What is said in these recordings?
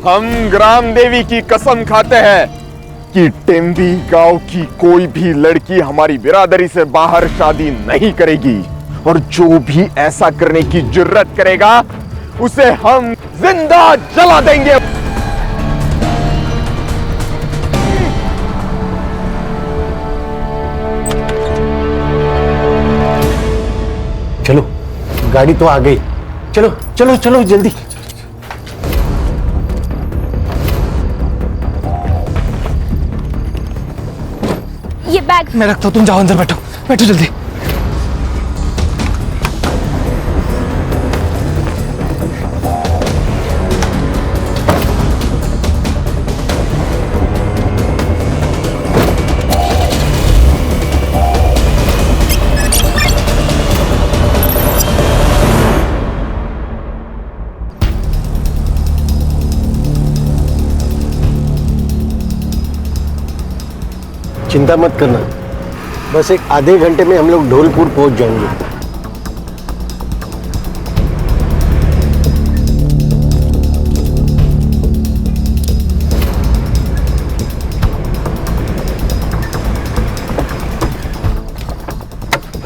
हम ग्राम देवी की कसम खाते हैं कि टेम्बी गांव की कोई भी लड़की हमारी बिरादरी से बाहर शादी नहीं करेगी, और जो भी ऐसा करने की जुर्रत करेगा उसे हम जिंदा जला देंगे। चलो, गाड़ी तो आ गई। चलो चलो चलो जल्दी। ये बैग मैं रखता हूँ, तुम जाओ अंदर बैठो, बैठो जल्दी। चिंता मत करना, बस एक आधे घंटे में हम लोग ढोलपुर पहुंच जाएंगे।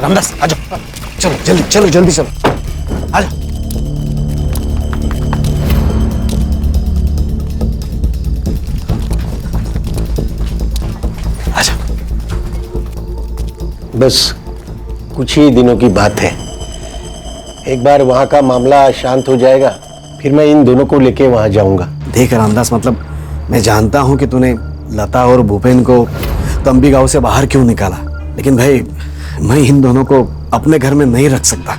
रामदास आ जाओ, चलो जल्दी चलो, जल्दी चलो, आ जाओ। बस कुछ ही दिनों की बात है, एक बार वहां का मामला शांत हो जाएगा, फिर मैं इन दोनों को लेके वहां जाऊंगा। देख रामदास, मतलब मैं जानता हूं कि तूने लता और भूपेन को तंबी गांव से बाहर क्यों निकाला, लेकिन भाई मैं इन दोनों को अपने घर में नहीं रख सकता।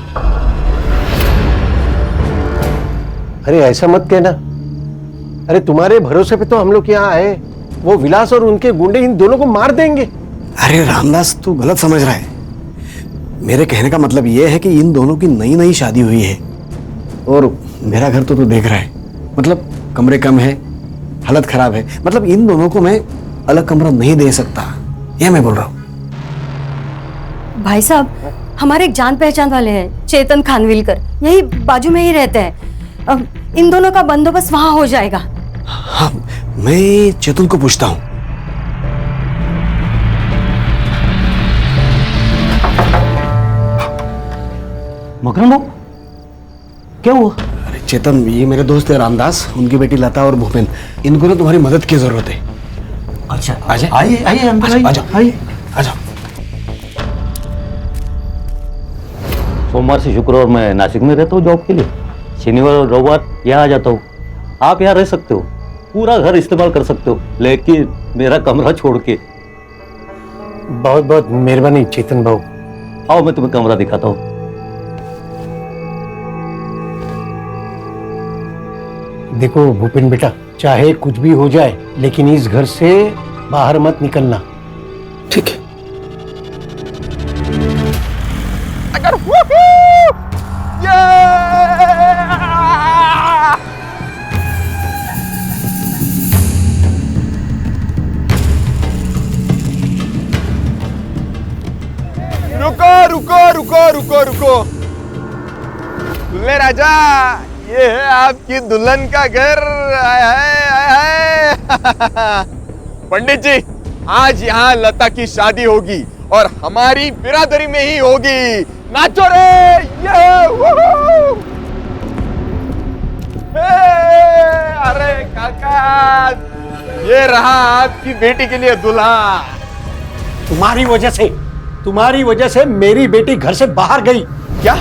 अरे ऐसा मत कहना, अरे तुम्हारे भरोसे पे तो हम लोग यहाँ आए, वो विलास और उनके गुंडे इन दोनों को मार देंगे। अरे रामदास, तू गलत समझ रहा है। मेरे कहने का मतलब यह है कि इन दोनों की नई नई शादी हुई है, और मेरा घर तो तू देख रहा है, मतलब कमरे कम है, हालत खराब है, मतलब इन दोनों को मैं अलग कमरा नहीं दे सकता, यह मैं बोल रहा हूँ। भाई साहब, हमारे एक जान पहचान वाले हैं, चेतन खानविलकर, यही बाजू में ही रहते हैं। अब इन दोनों का बंदोबस्त वहां हो जाएगा। हाँ, मैं चेतन को पूछता हूँ। मकरम बाबू, क्या हुआ? अरे चेतन, ये मेरे दोस्त है रामदास, उनकी बेटी लता और भूपेन, इनको ना तुम्हारी मदद की जरूरत है। अच्छा, आइए आइए आइए अंदर आइए, आइए। आ जाओ। सोमवार से शुक्रवार मैं नासिक में रहता हूँ जॉब के लिए, शनिवार और रविवार यहाँ आ जाता हूँ। आप यहाँ रह सकते हो, पूरा घर इस्तेमाल कर सकते हो, लेकिन मेरा कमरा छोड़ के। बहुत बहुत मेहरबानी चेतन भाऊ। आओ मैं तुम्हें कमरा दिखाता हूँ। देखो भूपेन बेटा, चाहे कुछ भी हो जाए, लेकिन इस घर से बाहर मत निकलना। ठीक है। अगर रुको रुको रुको रुको रुको, दुल्हे राजा, ये है आपकी दुल्हन का घर। आय हाय आय हाय। पंडित जी, आज यहाँ लता की शादी होगी और हमारी बिरादरी में ही होगी। नाचो रे, ये अरे काका, ये रहा आपकी बेटी के लिए दूल्हा। तुम्हारी वजह से मेरी बेटी घर से बाहर गई। क्या?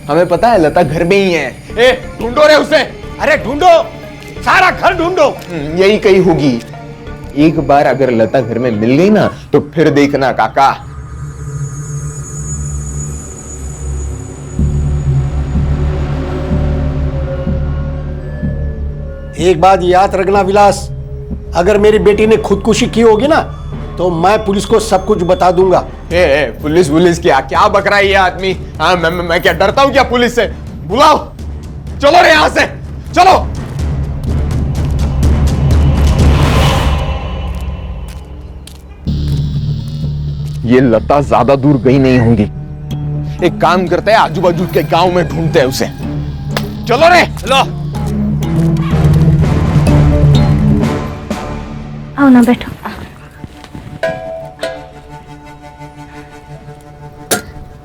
हमें पता है लता घर में ही है। ए, ढूंढो रे उसे। अरे ढूंढो, सारा घर ढूंढो। यही कहीं होगी। एक बार अगर लता घर में मिल गई ना, तो फिर देखना काका। एक बात याद रखना विलास, अगर मेरी बेटी ने खुदकुशी की होगी ना, तो मैं पुलिस को सब कुछ बता दूंगा। पुलिस क्या क्या बक रहा है ये आदमी? हाँ, मैं क्या डरता हूं क्या पुलिस से? बुलाओ, चलो रे यहां से, चलो। ये लता ज्यादा दूर गई नहीं होंगी। एक काम करते हैं, आजू बाजू के गांव में ढूंढते हैं उसे। चलो रे, चलो। आओ ना बैठो।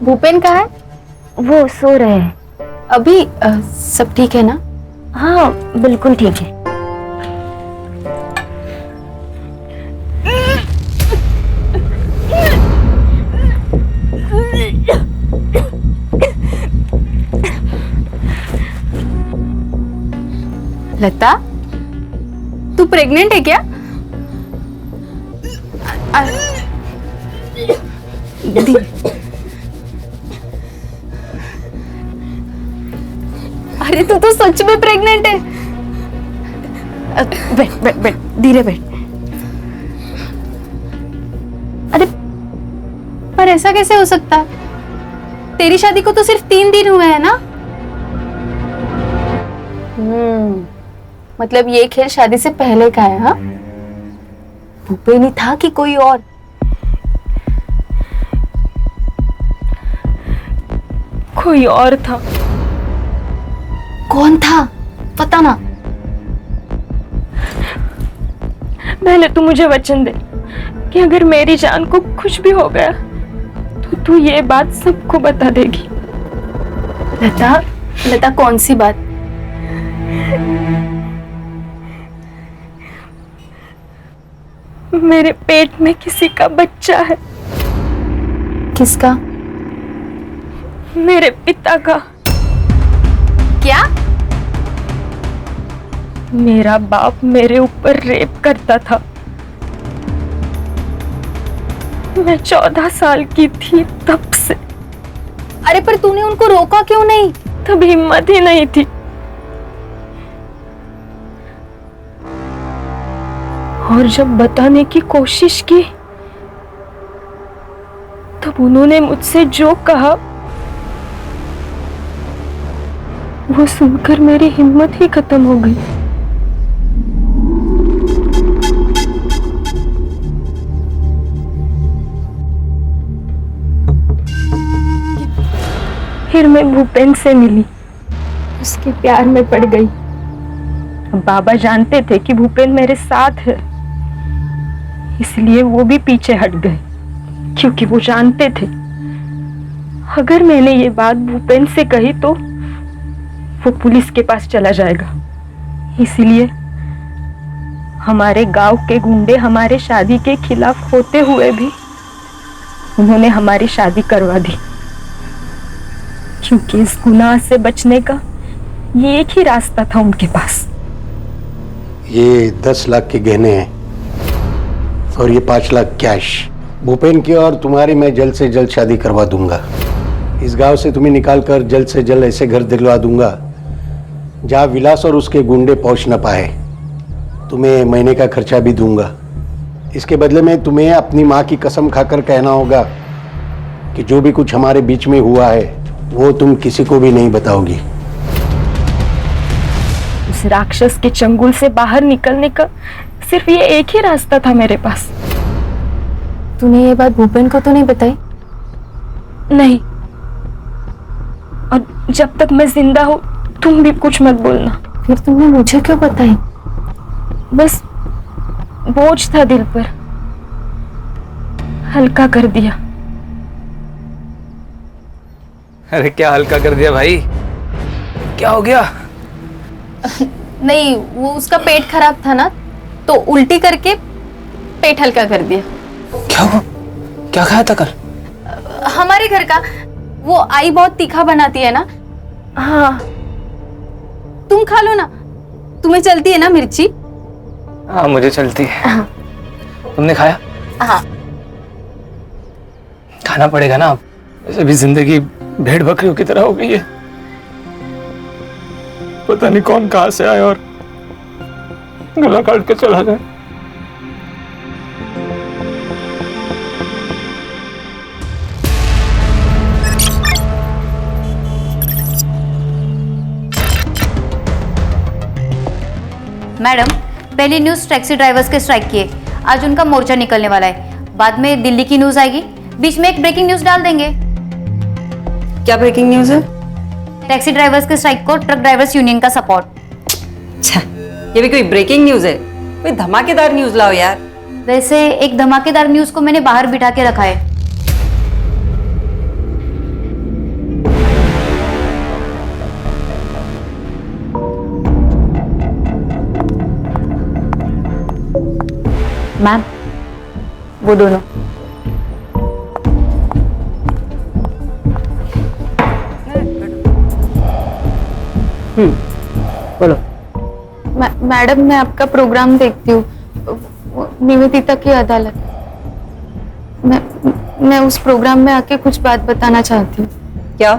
भूपेन कहाँ है? वो सो रहे हैं। अभी सब ठीक है ना? हाँ बिल्कुल ठीक है। लता, तू प्रेग्नेंट है क्या? अरे तू तो सच में प्रेग्नेंट है। बैठ बैठ बैठ, धीरे बैठ। अरे पर ऐसा कैसे हो सकता है? तेरी शादी को तो सिर्फ 3 दिन हुए हैं ना? मतलब ये खेल शादी से पहले का है? हाँ, भूपेन ही था कि कोई और? कोई और था। कौन था पता ना? पहले तू मुझे वचन दे कि अगर मेरी जान को कुछ भी हो गया तो तू ये बात सबको बता देगी। लता, लता कौन सी बात? मेरे पेट में किसी का बच्चा है। किसका? मेरे पिता का। क्या? मेरा बाप मेरे ऊपर रेप करता था। मैं 14 साल की थी तब से। अरे पर तूने उनको रोका क्यों नहीं? तब हिम्मत ही नहीं थी। और जब बताने की कोशिश की तब उन्होंने मुझसे जो कहा वो सुनकर मेरी हिम्मत ही खत्म हो गई। फिर मैं भूपेन से मिली, उसके प्यार में पड़ गई। बाबा जानते थे कि भूपेन मेरे साथ है, इसलिए वो भी पीछे हट गए, क्योंकि वो जानते थे अगर मैंने ये बात भूपेन से कही तो वो पुलिस के पास चला जाएगा। इसलिए हमारे गांव के गुंडे हमारे शादी के खिलाफ होते हुए भी उन्होंने हमारी शादी करवा दी, क्योंकि इस गुनाह से बचने का ये एक ही रास्ता था उनके पास। ये 10 लाख के गहने हैं और ये 5 लाख कैश। भूपेन की और तुम्हारी मैं जल्द से जल्द शादी करवा दूंगा। इस गांव से तुम्हें निकाल कर जल्द से जल्द ऐसे घर दिलवा दूंगा जहाँ विलास और उसके गुंडे पहुंच न पाए। तुम्हें महीने का खर्चा भी दूंगा। इसके बदले में तुम्हें अपनी माँ की कसम खाकर कहना होगा कि जो भी कुछ हमारे बीच में हुआ है वो तुम किसी को भी नहीं बताओगी। उस राक्षस के चंगुल से बाहर निकलने का सिर्फ ये एक ही रास्ता था मेरे पास। तूने ये बात भूपेन को तो नहीं बताई? नहीं, और जब तक मैं जिंदा हूं तुम भी कुछ मत बोलना। फिर तुमने मुझे क्यों बताई? बस बोझ था दिल पर, हल्का कर दिया। अरे क्या हल्का कर दिया भाई? क्या हो गया? नहीं, वो उसका पेट खराब था ना, तो उल्टी करके पेट हल्का कर दिया। क्या हुआ? क्या खाया था कल? हमारे घर का वो आई बहुत तीखा बनाती है ना। हाँ, तुम खा लो ना, तुम्हें चलती है ना मिर्ची? हाँ मुझे चलती है। तुमने खाया? हाँ। खाना पड़ेगा ना, अब वैसे भी जिंदगी भेड़ बकरियों की तरह हो गई है। पता नहीं कौन कहां से आए और गला काट के चला जाए। मैडम, पहली न्यूज़ टैक्सी ड्राइवर्स के स्ट्राइक की है। आज उनका मोर्चा निकलने वाला है। बाद में दिल्ली की न्यूज़ आएगी, बीच में एक ब्रेकिंग न्यूज़ डाल देंगे। क्या ब्रेकिंग न्यूज़ है? टैक्सी ड्राइवर्स के स्ट्राइक को ट्रक ड्राइवर्स यूनियन का सपोर्ट। अच्छा, ये भी कोई ब्रेकिंग न्यूज है? कोई धमाकेदार न्यूज लाओ यार। वैसे एक धमाकेदार न्यूज को मैंने बाहर बिठा के रखा है। मैम, वो दोनों। बोलो। मैडम, मैं आपका प्रोग्राम देखती हूँ, निवेदिता की अदालत। मैं उस प्रोग्राम में आके कुछ बात बताना चाहती हूँ। क्या?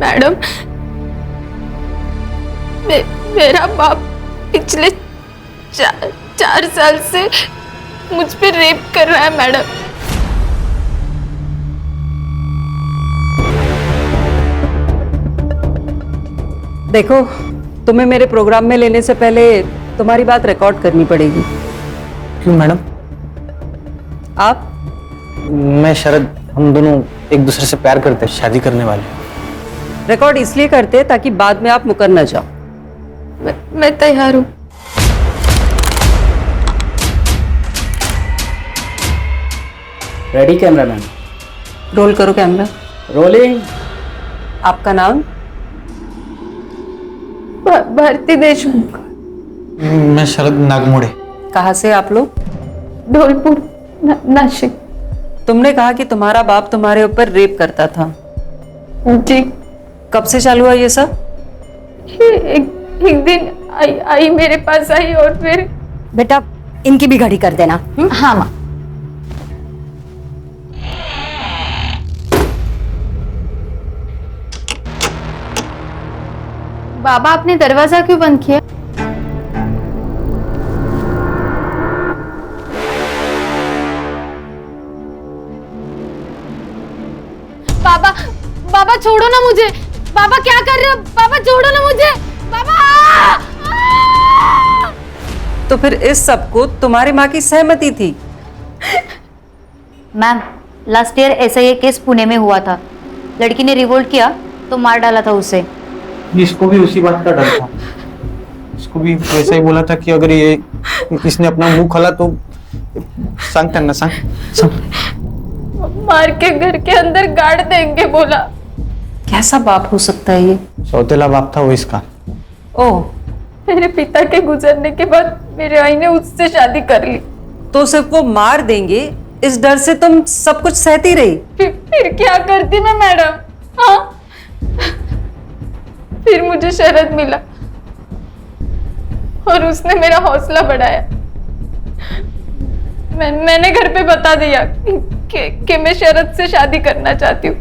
मैडम, मेरा बाप पिछले 4 साल से मुझ पे रेप कर रहा है मैडम। देखो, तुम्हें मेरे प्रोग्राम में लेने से पहले तुम्हारी बात रिकॉर्ड करनी पड़ेगी। क्यों मैडम? आप? मैं शरद, हम दोनों एक दूसरे से प्यार करते हैं, शादी करने वाले। रिकॉर्ड इसलिए करते ताकि बाद में आप मुकर न जाओ। मैं तैयार हूँ। Ready cameraman? रोल करो कैमरा। रोलिंग। आपका नाम? भारती देशमुख। मैं शरद नागमोड़े। कहाँ से आप लोग? धौलपुर, नासिक। तुमने कहा कि तुम्हारा बाप तुम्हारे ऊपर रेप करता था। जी। कब से चालू हुआ ये सब? एक दिन आई मेरे पास आई और फिर। बेटा, इनकी भी घड़ी कर देना। हाँ माँ। बाबा, आपने दरवाजा क्यों बंद किया? बाबा, बाबा छोड़ो ना मुझे। बाबा क्या कर रहे हो? बाबा छोड़ो ना मुझे। बाबा! तो फिर इस सब को तुम्हारी माँ की सहमति थी? मैम, लास्ट ईयर ऐसा ही केस पुणे में हुआ था। लड़की ने रिवोल्ट किया तो मार डाला था उसे। इसको भी उसी बात का डर था। इसको भी वैसा ही बोला था कि अगर इसने अपना मुंह खोला तो सांग करना, सांग। मार के घर के अंदर गाड़ देंगे बोला। कैसा बाप हो सकता है ये? सौतेला बाप था वो इसका। ओह, मेरे पिता के गुजरने के बाद मेरे आई ने उससे शादी कर ली। तो सिर्फ वो मार देंगे इस डर से तुम सब कुछ सहती रही? फिर क्या करती मैं मैडम? हाँ, फिर मुझे शरद मिला और उसने मेरा हौसला बढ़ाया। मैंने घर पे बता दिया कि मैं शरद से शादी करना चाहती हूँ।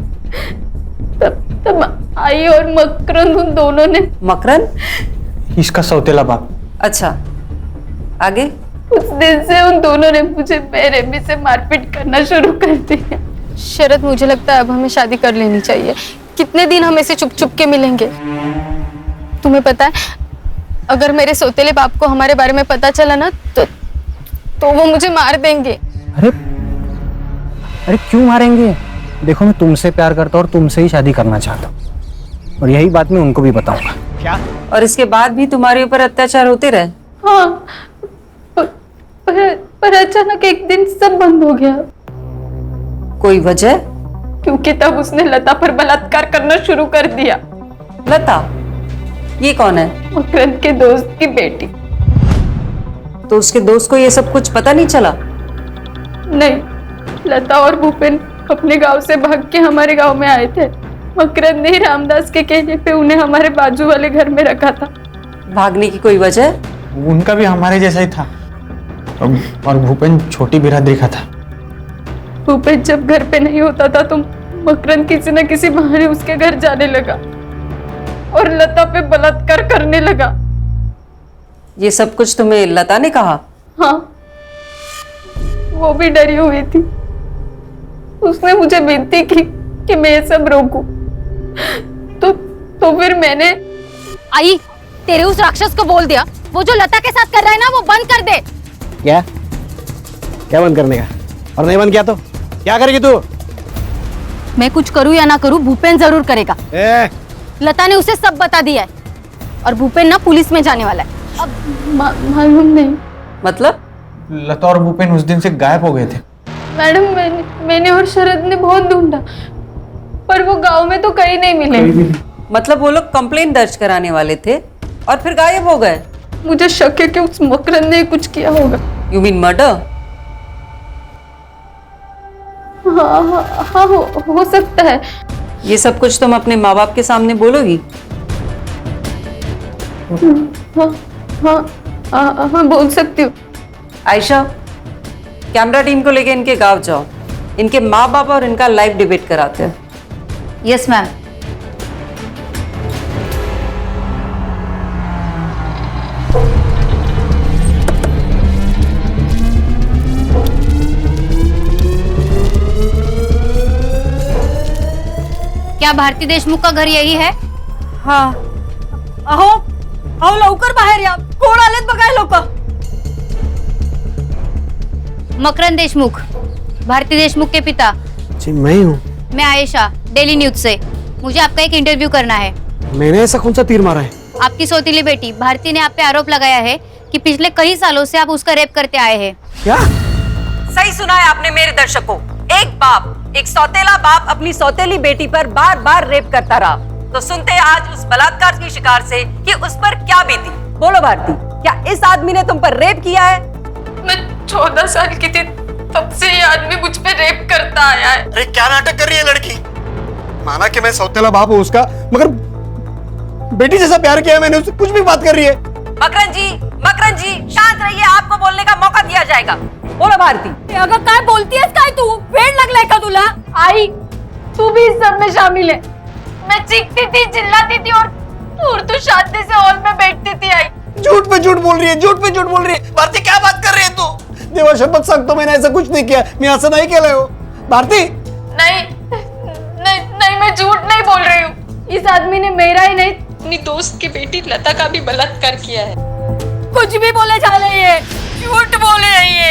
तब आई और मकरंद, उन दोनों ने। मकरंद? इसका सौतेला बाप। अच्छा, आगे? उस दिन से उन दोनों ने मुझे बेरहमी से मारपीट करना शुरू कर दिया। शरद, मुझे लगता है अब हमें शादी कर लेनी चाहिए। कितने दिन हम ऐसे चुप चुप के मिलेंगे? तुम्हें पता है, अगर मेरे सौतेले बाप को हमारे बारे में पता चला ना तो वो मुझे मार देंगे। अरे क्यों मारेंगे? देखो, मैं तुमसे प्यार करता हूँ और तुमसे ही शादी करना चाहता हूँ, और यही बात मैं उनको भी बताऊंगा। क्या? और इसके बाद भी तुम्हारे ऊपर अत्याचार होते रहे? हाँ, पर अचानक एक दिन सब बंद हो गया। कोई वजह? क्योंकि तब उसने लता पर बलात्कार करना शुरू कर दिया। लता? ये कौन है? मकरंद के दोस्त की बेटी। तो उसके दोस्त को ये सब कुछ पता नहीं चला? नहीं, लता और भूपेन अपने गांव से भाग के हमारे गांव में आए थे। मकरंद ने रामदास के कहने पे उन्हें हमारे बाजू वाले घर में रखा था। भागने की कोई वजह? उनका भी हमारे जैसा ही था, और भूपेन छोटी बिरादरी का था। भूपेन जब घर पे नहीं होता था तो मकरंद किसी न किसी बहाने उसके घर जाने लगा और लता पे बलात्कार करने लगा। ये सब कुछ तुम्हें लता ने कहा? हाँ, वो भी डरी हुई थी। उसने मुझे विनती की कि मैं ये सब रोकूं। तो फिर मैंने। आई, तेरे उस राक्षस को बोल दिया वो जो लता के साथ कर रहा है ना वो बंद कर दे। क्या क्या बंद करने का? और नहीं बंद किया तो क्या करेगी तू? मैं कुछ करूं या ना करूं भूपेन जरूर करेगा। लता ने उसे सब बता दिया है और भूपेन ना पुलिस में जाने वाला है। अब मालूम नहीं। मतलब? लता और भूपेन उस दिन से गायब हो गए थे। मैडम मैंने और शरद ने बहुत ढूंढा पर वो गांव में तो कहीं नहीं मिले। मतलब वो लोग कंप्लेंट दर्ज कराने वाले थे और फिर गायब हो गए? मुझे शक है कि उस मकरंद ने कुछ किया होगा। You mean murder? हाँ हो सकता है। ये सब कुछ तुम अपने माँ बाप के सामने बोलोगी? हाँ बोल सकती हूँ। आयशा, कैमरा टीम को लेके इनके गांव जाओ, इनके माँ बाप और इनका लाइव डिबेट कराते हैं। Yes ma'am. क्या भारती देशमुख का घर यही है? हाँ। अहो अहो लवकर बाहेर या, कोण आलेत बघाय लोक। मकरंद देशमुख, भारती देशमुख के पिता। जी मैं ही हूँ। मैं आयशा, डेली न्यूज से। मुझे आपका एक इंटरव्यू करना है। मैंने ऐसा कौन सा तीर मारा है? आपकी सौतीली बेटी भारती ने आप पे आरोप लगाया है कि पिछले कई सालों से आप उसका रेप करते आए हैं। क्या? सही सुना है आपने मेरे दर्शकों। एक बाप, एक सौतेला बाप अपनी सौतेली बेटी पर बार बार रेप करता रहा। तो सुनते हैं आज उस बलात्कार की शिकार से कि उस पर क्या बीती। बोलो भारती, क्या इस आदमी ने तुम पर रेप किया है? मैं 14 साल की थी तब से ये आदमी मुझ पे रेप करता आया है। अरे क्या नाटक कर रही है लड़की? माना कि मैं सौतेला बाप हूँ उसका, मगर बेटी जैसा प्यार किया मैंने उससे, कुछ भी बात कर रही है। मकरन जी शांत रहिए, आपको बोलने का मौका दिया जाएगा। बोलो भारती। अगं काय बोलतीयस काय तू? वेड लागलाय का तुला? आई तू भी इस सब में शामिल है। मैं चीखती थी, चिल्लाती थी और तू शांति से हॉल में बैठती थी। आई झूठ पे झूठ बोल रही है, झूठ पे झूठ बोल रही है। भारती क्या बात कर रही है तू? देवा शपथ सांगतो मैंने ऐसा कुछ नहीं किया, मैं असं नाही केलंय हो। भारती नहीं मैं झूठ नहीं बोल रही हूँ। इस आदमी ने मेरा ही नहीं अपनी दोस्त की बेटी लता का भी बलात्कार किया है। कुछ भी बोले जा रही है, झूठ बोले रही है।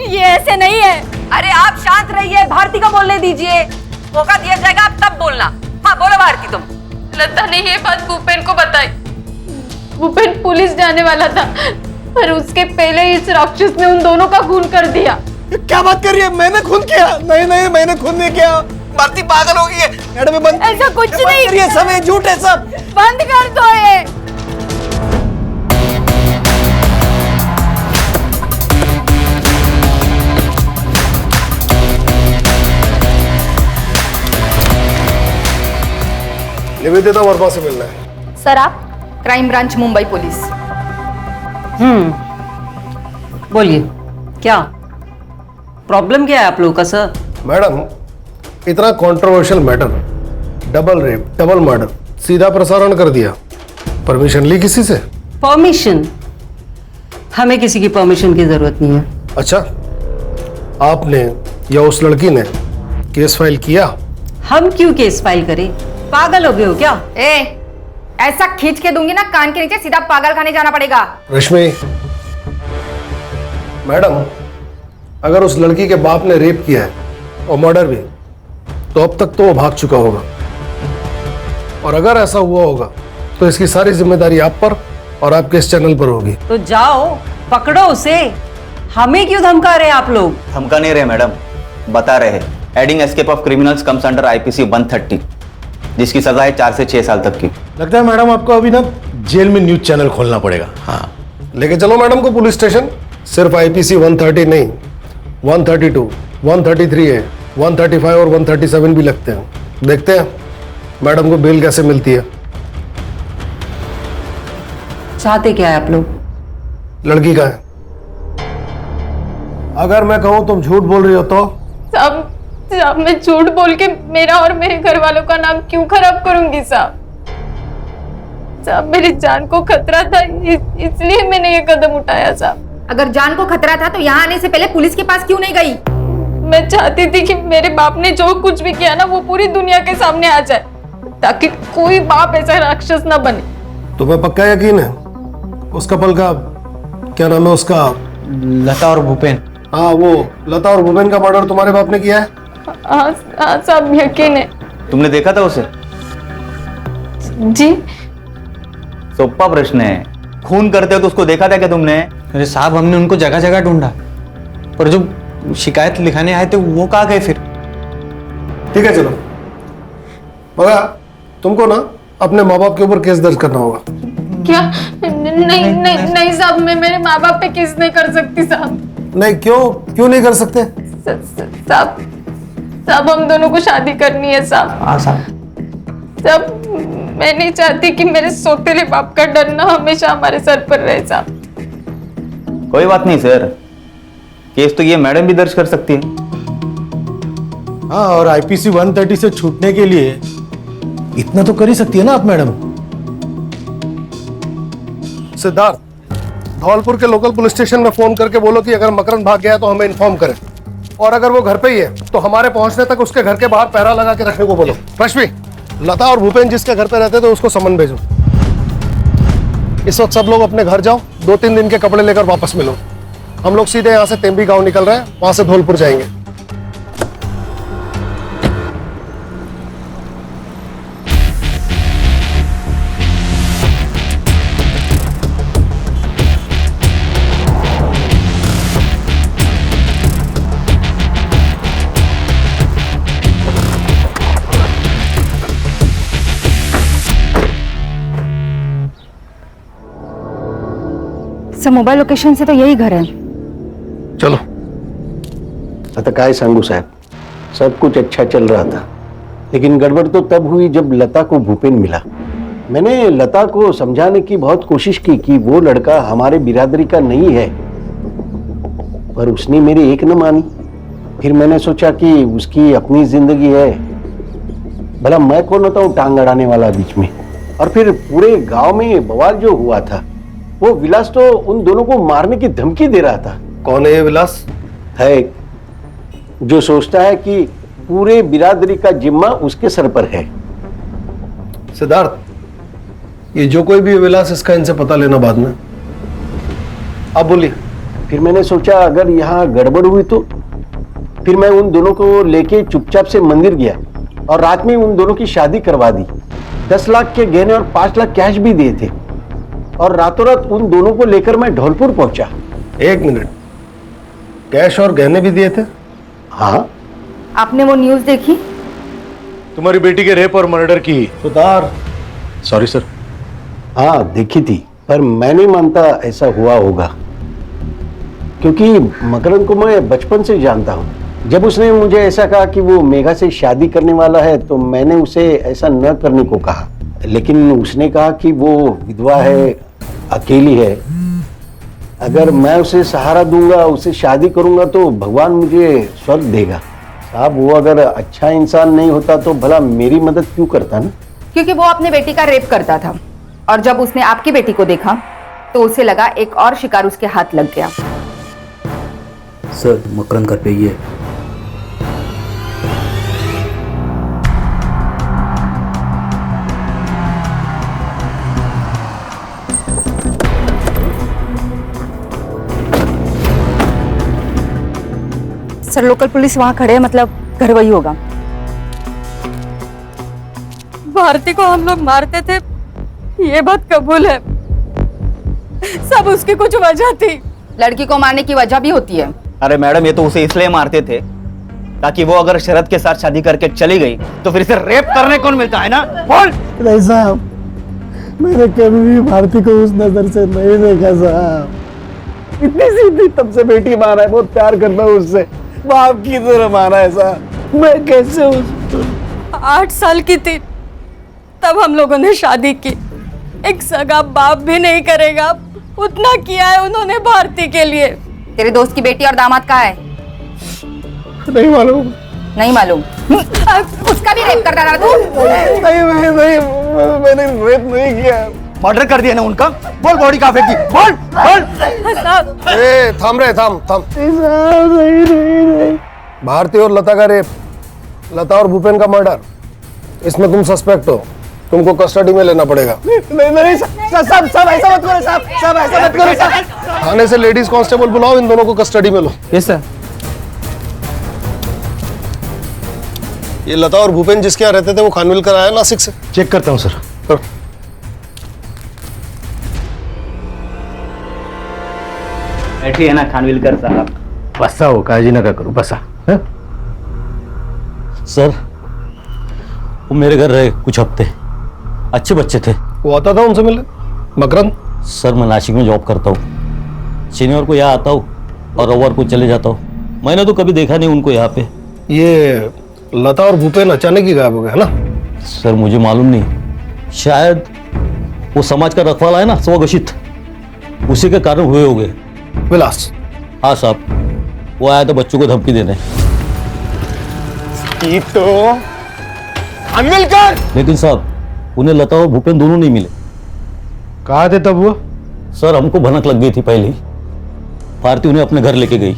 ये ऐसे नहीं है। अरे आप शांत रहिए, भारती को बोलने दीजिए, मौका दिया जाएगा आप तब बोलना। हाँ बोलो भारती तुम। लता ने ये बात भूपेन को बताई। भूपेन पुलिस जाने वाला था पर उसके पहले इस राक्षस ने उन दोनों का खून कर दिया। क्या बात कर रही है? मैंने खून किया? नहीं मैंने खून नहीं किया। भारती पागल हो गई है। मैडम बंद, ऐसा कुछ नहीं। ये सब है, झूठ है सब। बंद कर दो ये। निवेदिता वर्मा से मिलना है। सर आप? Crime branch Mumbai police. बोलिए क्या प्रॉब्लम क्या है आप लोगों का सर? मैडम इतना controversial matter, double rape double murder, सीधा प्रसारण कर दिया। परमिशन ली किसी से? परमिशन? हमें किसी की परमिशन की जरूरत नहीं है। अच्छा, आपने या उस लड़की ने केस फाइल किया? हम क्यों केस फाइल करें? पागल हो गए हो क्या? ऐसा खींच के दूंगी ना कान के नीचे, सीधा पागल खाने जाना पड़ेगा। रश्मि मैडम, अगर उस लड़की के बाप ने रेप किया है और मर्डर भी, तो अब तक तो वो भाग चुका होगा। और अगर ऐसा हुआ होगा तो इसकी सारी जिम्मेदारी आप पर और आपके इस चैनल पर होगी। तो जाओ पकड़ो उसे। हमें क्यों धमका रहे आप लोग? धमका नहीं रहे मैडम, बता रहे हैं। Adding escape of criminals comes under IPC 130, जिसकी सजा है 4 से 6 साल तक की। लगता है मैडम आपको अभी ना जेल में न्यूज चैनल खोलना पड़ेगा। हाँ, लेके चलो मैडम को पुलिस स्टेशन। सिर्फ आईपीसी 130 नहीं, 132, 133 है, 135 और 137 भी लगते हैं। देखते हैं मैडम को बेल कैसे मिलती है। चाहते क्या है आप लोग? लड़की का है। अगर मैं कहूं तुम झूठ बोल रही हो तो? साहब मैं झूठ बोल के मेरा और मेरे घर वालों का नाम क्यों खराब करूंगी साहब? मेरी जान को खतरा था, इसलिए मैंने ये कदम उठाया साहब। अगर जान को खतरा था तो यहाँ आने से पहले पुलिस के पास क्यों नहीं गई? मैं चाहती थी कि मेरे बाप ने जो कुछ भी किया ना वो पूरी दुनिया के सामने आ जाए, ताकि कोई बाप ऐसा राक्षस ना बने। तुम्हें पक्का यकीन है उस कपल का क्या नाम है उसका? लता और भूपेन। हाँ, वो लता और भूपेन का मर्डर तुम्हारे बाप ने किया है? हाँ साहब, यकीन है। तुमने देखा था उसे? जी। सोप्पा प्रश्न है। खून करते हो तो उसको देखा था क्या तुमने? अरे साहब, हमने उनको जगह जगह ढूंढा, पर जो शिकायत लिखाने आए थे वो कहाँ गए फिर? ठीक है, चलो मगर तुमको ना अपने माँ बाप के ऊपर केस दर्ज करना होगा। क्या? नहीं साहब, मैं मेरे माँ बाप पे केस नहीं कर सकती साहब। नहीं, क्यों नहीं कर सकते? साहब हम दोनों को शादी करनी है साहब। हाँ साहब। साहब मैं नहीं चाहती कि मेरे सौतेले बाप का डर ना हमेशा हमारे सर पर रहे साहब। कोई बात नहीं सर, केस तो ये मैडम भी दर्ज कर सकती है। हाँ, और आईपीसी 130 से छूटने के लिए इतना तो कर ही सकती है ना आप मैडम। सिद्धार्थ, धौलपुर के लोकल पुलिस स्टेशन में फोन करके बोलो कि अगर मकरंद भाग गया तो हमें इन्फॉर्म करें, और अगर वो घर पे ही है तो हमारे पहुंचने तक उसके घर के बाहर पहरा लगा के रखने को बोलो। रश्मि, लता और भूपेन जिसके घर पे रहते थे उसको समन भेजो। इस वक्त सब लोग अपने घर जाओ, 2-3 दिन के कपड़े लेकर वापस मिलो। हम लोग सीधे यहाँ से तेम्बी गांव निकल रहे हैं, वहां से धौलपुर जाएंगे। सर मोबाइल लोकेशन से तो यही घर है। चलो। आता काय सांगू साहब, सब कुछ अच्छा चल रहा था, लेकिन गड़बड़ तो तब हुई जब लता को भूपेन मिला। मैंने लता को समझाने की बहुत कोशिश की कि वो लड़का हमारे बिरादरी का नहीं है, पर उसने मेरी एक न मानी। फिर मैंने सोचा कि उसकी अपनी जिंदगी है, भला मैं कौन होता हूँ टांग अड़ाने वाला बीच में। और फिर पूरे गांव में बवाल जो हुआ था, वो विलास तो उन दोनों को मारने की धमकी दे रहा था। कौन है ये विलास? है जो सोचता है कि पूरे बिरादरी का जिम्मा उसके सर पर है। सिद्धार्थ, ये जो कोई भी विलास, इसका इनसे पता लेना बाद में। आप बोलिए। फिर मैंने सोचा अगर यहाँ गड़बड़ हुई तो फिर मैं उन दोनों को लेके चुपचाप से मंदिर गया और रात में उन दोनों की शादी करवा दी। 10 लाख के गहने और 5 लाख कैश भी दिए थे, और रातों रात उन दोनों को लेकर मैं धौलपुर पहुंचा। 1 मिनट, कैश और गहने भी दिए थे? हाँ। आपने वो न्यूज़ देखी? तुम्हारी बेटी के रेप और मर्डर की। Sutar, sorry sir. हाँ देखी थी, पर मैं नहीं मानता ऐसा हुआ होगा, क्योंकि मकरंद को मैं बचपन से जानता हूँ। जब उसने मुझे ऐसा कहा कि वो मेघा से शादी करने वाला है तो मैंने उसे ऐसा न करने को कहा, लेकिन उसने कहा कि वो विधवा है, अकेली है, अगर मैं उसे सहारा दूंगा, उसे शादी करूंगा तो भगवान मुझे स्वर्ग देगा। साहब वो अगर अच्छा इंसान नहीं होता तो भला मेरी मदद क्यों करता ना? क्योंकि वो अपने बेटी का रेप करता था, और जब उसने आपकी बेटी को देखा तो उसे लगा एक और शिकार उसके हाथ लग गया। सर मकरंद घर पे ही है। सर लोकल पुलिस वहां खड़े है, मतलब घर वही होगा। भारती को हम लोग मारते थे, ये बात कबूल है। सब उसकी कुछ वजह थी। लड़की को मारने की वजह भी होती है। अरे मैडम, ये तो उसे इसलिए मारते थे ताकि वो अगर शरद के साथ शादी करके चली गई तो फिर इसे रेप करने कौन मिलता है ना? बोल। नहीं साहब, मैंने कभी भी भारती को उस नजर से नहीं देखा साहब। इतनी सीधी तब से बेटी मारा है, बहुत प्यार करता हूँ उससे, बाप की तरह मारा है साहब। मैं कैसे उसको 8 साल की थी तब हम लोगों ने शादी की। एक सगा बाप भी नहीं करेगा उतना किया है उन्होंने भारती के लिए। तेरे दोस्त की बेटी और दामाद कहाँ है? नहीं मालूम। नहीं मालूम? उसका भी रेप करता था तू? नहीं, मैंने रेप नहीं किया। मर्डर कर दिया ना उनका? बोल बॉडी कहाँ फेंकी? बोल बोल। ए, थाम रहे, थाम। नहीं। भारती और लता का रेप, लता और भूपेन का मर्डर, इसमें तुम सस्पेक्ट हो। तुमको कस्टडी में लेना पड़ेगा। नहीं सब ऐसा मत करो साहब, सब ऐसा मत करो साहब। थाने से लेडीज कांस्टेबल बुलाओ, इन दोनों को कस्टडी में लो। Yes sir. ये लता और भूपेन जिसके यहाँ रहते थे वो खानविलकर आया नासिक से। चेक करता हूँ सर। बैठिए ना खानविलकर साहब। बसा हो, काळजी नका करू, बसा। हं? सर वो मेरे घर रहे कुछ हफ्ते, अच्छे बच्चे थे। वो आता था उनसे मिलने? मकरंद? सर मैं नासिक में जॉब करता हूँ, शनिवार को यहाँ आता हूँ और रविवार को चले जाता हूँ। मैंने तो कभी देखा नहीं उनको यहाँ पे। ये लता और भूपेन अचानक ही गायब हो गए है ना? सर मुझे मालूम नहीं, शायद वो समाज का रखवाला है ना स्वघोषित, उसी के कारण हुए होंगे। विलास? हाँ साहब, वो आया था बच्चों को धमकी देने। ये तो खानविलकर। लेकिन साहब उन्हें लता और भूपेन दोनों नहीं मिले। कहाँ थे तब वो? सर हमको भनक लग गई थी पहले ही, भारती उन्हें अपने घर लेके गई।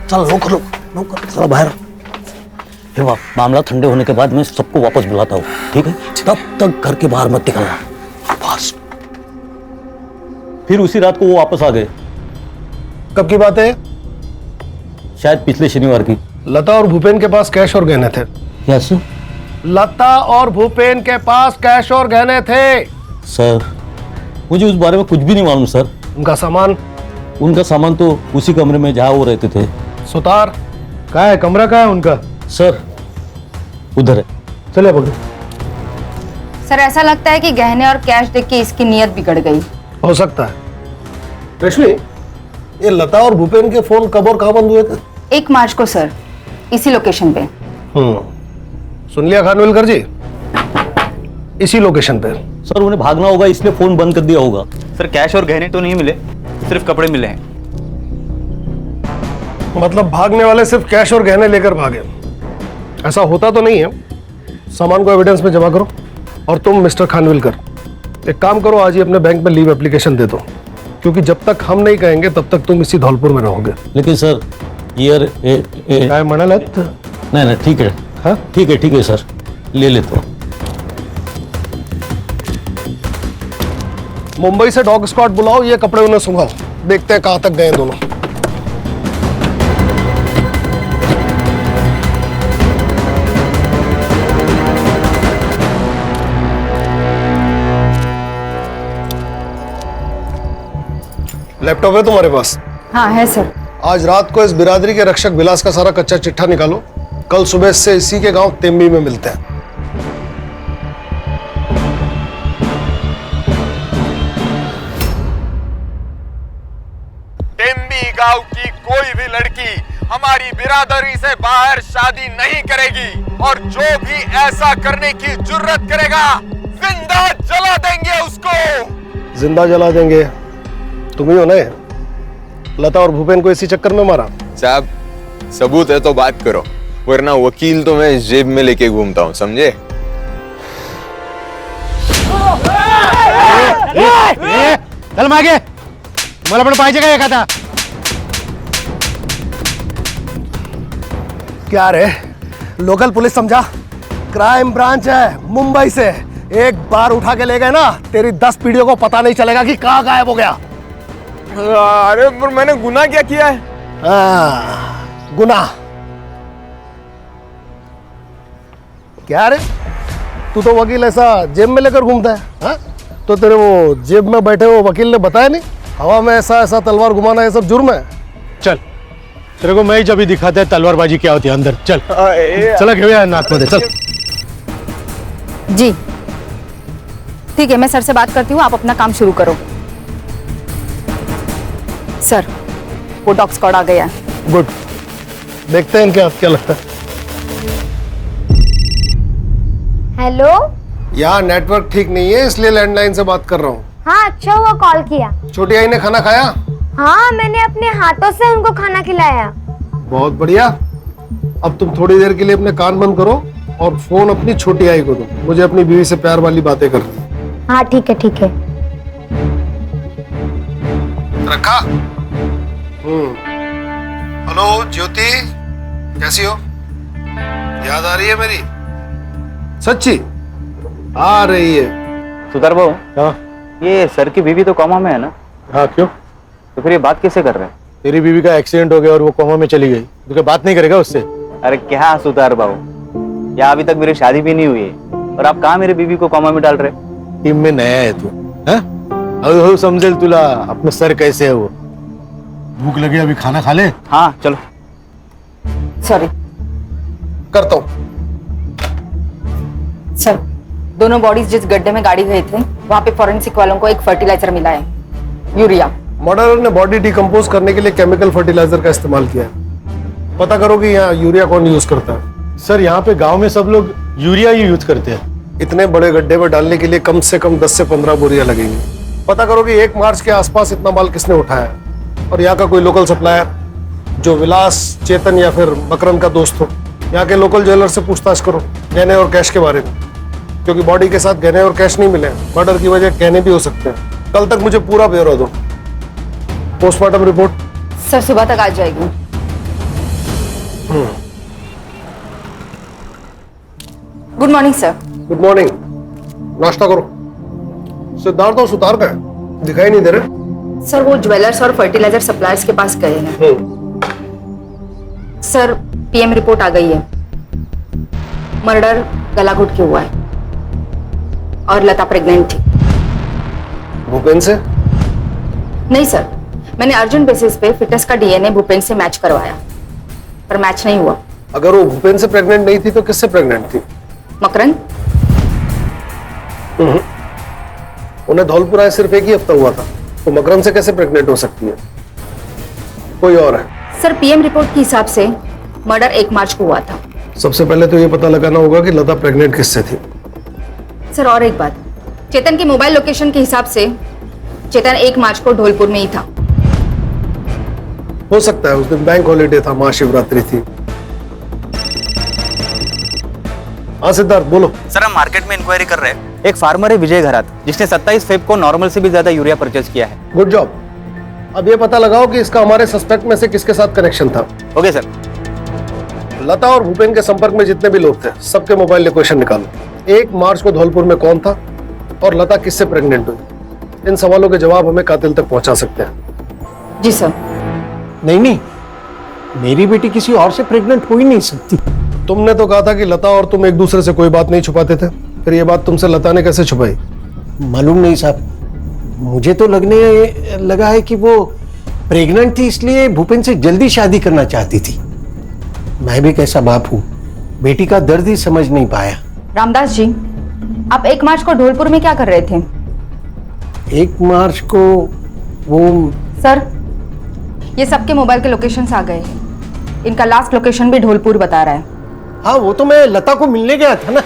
चल लो चलो बाहर। फिर मामला ठंडे होने के बाद मैं सबको वापस बुलाता हूँ, ठीक है? तब तक घर के बाहर मत निकलना, बस। फिर उसी रात को वो वापस आ गए। कब की बात है? शायद पिछले शनिवार की। लता और भूपेन के पास कैश और गहने थे। यस लता और भूपेन के पास कैश और गहने थे। सर मुझे उस बारे में कुछ भी नहीं मालूम सर। उनका सामान? उनका सामान तो उसी कमरे में जहाँ वो रहते थे। सुतार? कहाँ है कमरा, कहाँ है उनका? सर उधर है। चले पकड़ो। सर ऐसा लगता है कि गहने और कैश देख के इसकी नीयत बिगड़ गई। हो सकता है। रश्मि, ये लता और भूपेन के फोन कब और कहाँ बंद हुए थे? 1 मार्च को सर, इसी लोकेशन पे। सुन लिया खानविलकर जी? इसी लोकेशन पे। सर उन्हें भागना होगा इसलिए फोन बंद कर दिया होगा। सर कैश और गहने तो नहीं मिले, सिर्फ कपड़े मिले हैं। मतलब भागने वाले सिर्फ कैश और गहने लेकर भागे? ऐसा होता तो नहीं है। सामान को एविडेंस में जमा करो। और तुम मिस्टर खानविलकर एक काम करो, आज ही अपने बैंक में लीव एप्लीकेशन दे दो, क्योंकि जब तक हम नहीं कहेंगे तब तक तुम इसी धौलपुर में रहोगे। लेकिन सर ये काय म्हणालात? नहीं ठीक है। हाँ ठीक है सर, ले लेता हूँ। मुंबई से डॉग स्क्वाड बुलाओ, ये कपड़े उन्हें सुंघाओ, देखते हैं कहां तक गए दोनों। लैपटॉप है तुम्हारे पास? हाँ है सर। आज रात को इस बिरादरी के रक्षक विलास का सारा कच्चा चिट्ठा निकालो। कल सुबह से इसी के गांव तेम्बी में मिलते हैं। टेम्बी गांव की कोई भी लड़की हमारी बिरादरी से बाहर शादी नहीं करेगी, और जो भी ऐसा करने की जुर्रत करेगा जिंदा जला देंगे उसको। जिंदा जला देंगे? तुम ही हो ना? लता और भूपेन को इसी चक्कर में मारा? साहब सबूत है तो बात करो, वरना वकील तो मैं जेब में लेके घूमता हूँ, समझे? चल मागे, मला पण पाहिजे का एखादा? क्या रे, लोकल पुलिस समझा? क्राइम ब्रांच है मुंबई से। एक बार उठा के ले गए ना, तेरी 10 पीढ़ियों को पता नहीं चलेगा कि कहाँ गायब हो गया। अरे पर मैंने गुनाह क्या किया है? गुनाह? क्या रे, तू तो वकील ऐसा जेब में लेकर घूमता है? हाँ? तो तेरे वो जेब में बैठे वो वकील ने बताया नहीं हवा में ऐसा ऐसा तलवार घुमाना ये सब जुर्म है? चल तेरे को मैं जब भी दिखाते हैं तलवारबाजी क्या होती है अंदर। चल चला घेऊया नाथ मध्ये, चल। जी ठीक है, मैं सर से बात करती हूँ, आप अपना काम शुरू करो। सर वो डॉग स्क्वाड आ गया है। गुड, देखते हैं इनके क्या लगता है। हेलो। यहाँ नेटवर्क ठीक नहीं है इसलिए लैंडलाइन से बात कर रहा हूँ। हाँ अच्छा हुआ कॉल किया। छोटी आई ने खाना खाया? हाँ मैंने अपने हाथों से उनको खाना खिलाया। बहुत बढ़िया। अब तुम थोड़ी देर के लिए अपने कान बंद करो और फोन अपनी छोटी आई को दो, मुझे अपनी बीवी से प्यार वाली बातें करनी। हाँ ठीक है ठीक है। रखा? हेलो ज्योति, कैसी हो? याद आ रही है मेरी? सच्ची? आ रही है। सुधार बाबू, हाँ ये सर की बीवी तो कोमा में है ना? हाँ, क्यों? तो फिर ये बात कैसे कर रहे हैं? तेरी बीवी का एक्सीडेंट हो गया और वो कोमा में चली गई, तो क्या बात नहीं करेगा उससे? अरे क्या सुधार बाबू, या अभी तक मेरी शादी भी नहीं हुई है और आप कहाँ मेरी बीवी को कोमा में डाल रहे? टीम में नया है तू, हाँ? हळू समझेल तुला अपना सर कैसे है वो। भूख लगी, अभी खाना खा ले। हाँ चलो। सॉरी करता हूँ। सर, दोनों बॉडीज जिस गड्ढे में गाड़ी गए थे वहाँ पे फॉरेंसिक वालों को एक फर्टिलाइजर मिला है, यूरिया। मर्डरर ने बॉडी डिकम्पोज करने के लिए केमिकल फर्टिलाइजर का इस्तेमाल किया है। पता करो कि यहाँ यूरिया कौन यूज करता है। सर, यहाँ पे गांव में सब लोग यूरिया ही यूज करते हैं। इतने बड़े गड्ढे में डालने के लिए कम से कम 10 से 15 बोरियां लगेंगी। पता करो कि 1 मार्च के आसपास इतना माल किसने उठाया, और यहाँ का कोई लोकल सप्लायर जो विलास, चेतन या फिर मकरंद का दोस्त हो। यहाँ के लोकल ज्वेलर से पूछताछ करो गहने और कैश के बारे में, क्योंकि बॉडी के साथ गहने और कैश नहीं मिले। मर्डर की वजह गहने भी हो सकते हैं। कल तक मुझे पूरा ब्यौरा दो। पोस्टमार्टम रिपोर्ट सर सुबह तक आ जाएगी। Good morning sir. Good morning. नाश्ता करो। सिद्धार्थ और सुतार का है, दिखाई नहीं दे रहे। सर वो ज्वेलर्स और फर्टिलाइजर सप्लायर्स के पास गए हैं। सर पीएम रिपोर्ट आ गई है। मर्डर गला घुट के हुआ है और लता प्रेग्नेंट थी। भूपेन से? नहीं सर, मैंने अर्जेंट बेसिस पे फिटनेस का डीएनए भूपेन से मैच करवाया, पर मैच नहीं हुआ। अगर वो भूपेन से प्रेग्नेंट नहीं थी तो किससे प्रेग्नेंट थी? मकरंद। उन्हें धौलपुर आए सिर्फ 1 ही हफ्ता हुआ था, तो मकरंद से कैसे प्रेग्नेंट हो सकती है? कोई और है? सर पीएम रिपोर्ट के हिसाब से मर्डर 1 मार्च को हुआ था। सबसे पहले तो ये पता लगाना होगा कि लता प्रेग्नेंट किससे थी। सर और एक बात, चेतन के मोबाइल लोकेशन के हिसाब से चेतन 1 मार्च को धौलपुर में ही था। हो सकता है उस दिन बैंक हॉलीडे था, महाशिवरात्रि थी। हाँ सिद्धार्थ बोलो। सर हम मार्केट में इंक्वायरी कर रहे हैं। एक फार्मर है विजय घरात, जिसने 27 फेब को नॉर्मल से भी ज्यादा यूरिया परचेज किया है। Good job. अब ये पता लगाओ कि इसका हमारे सस्पेक्ट में से किसके साथ कनेक्शन था। Okay sir. लता और भूपेन के संपर्क में जितने भी लोग थे, सबके मोबाइल लोकेशन निकालो। 1 मार्च को धौलपुर में कौन था और लता किससे प्रेग्नेंट हुई? इन सवालों के जवाब हमें कातिल तक पहुंचा सकते हैं। जी सर। नहीं, मेरी बेटी किसी और से प्रेग्नेंट हो ही नहीं सकती। तुमने तो कहा था कि लता और तुम एक दूसरे से कोई बात नहीं छुपाते थे, फिर ये बात तुमसे लता ने कैसे छुपाई? मालूम नहीं साहब, मुझे तो लगने लगा है कि वो प्रेग्नेंट थी, इसलिए भूपेन से जल्दी शादी करना चाहती थी। मैं भी कैसा बाप हूँ, बेटी का दर्द ही समझ नहीं पाया। रामदास जी, आप 1 मार्च को धौलपुर में क्या कर रहे थे? 1 मार्च को वो सर, ये सबके मोबाइल के लोकेशंस आ गए हैं। इनका लास्ट लोकेशन भी धौलपुर बता रहा है। हाँ, वो तो मैं लता को मिलने गया था ना।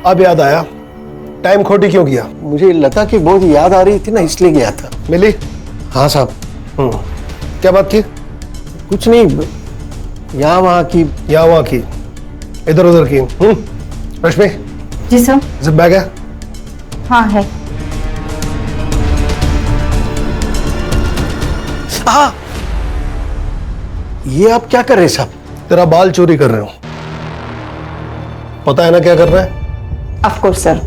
अब याद आया, टाइम खोटी क्यों किया? मुझे लता की बहुत याद आ रही थी ना, इसलिए गया था। मिली? हाँ साहब। क्या बात की? कुछ नहीं, यहाँ वहाँ की। यहाँ वहाँ की, इधर उधर की। रश्मि। जी सर। जिप बैग है? हाँ है। हाँ, ये आप क्या कर रहे हैं साहब? तेरा बाल चोरी कर रहे हो। पता है ना क्या कर रहा है? Of course sir.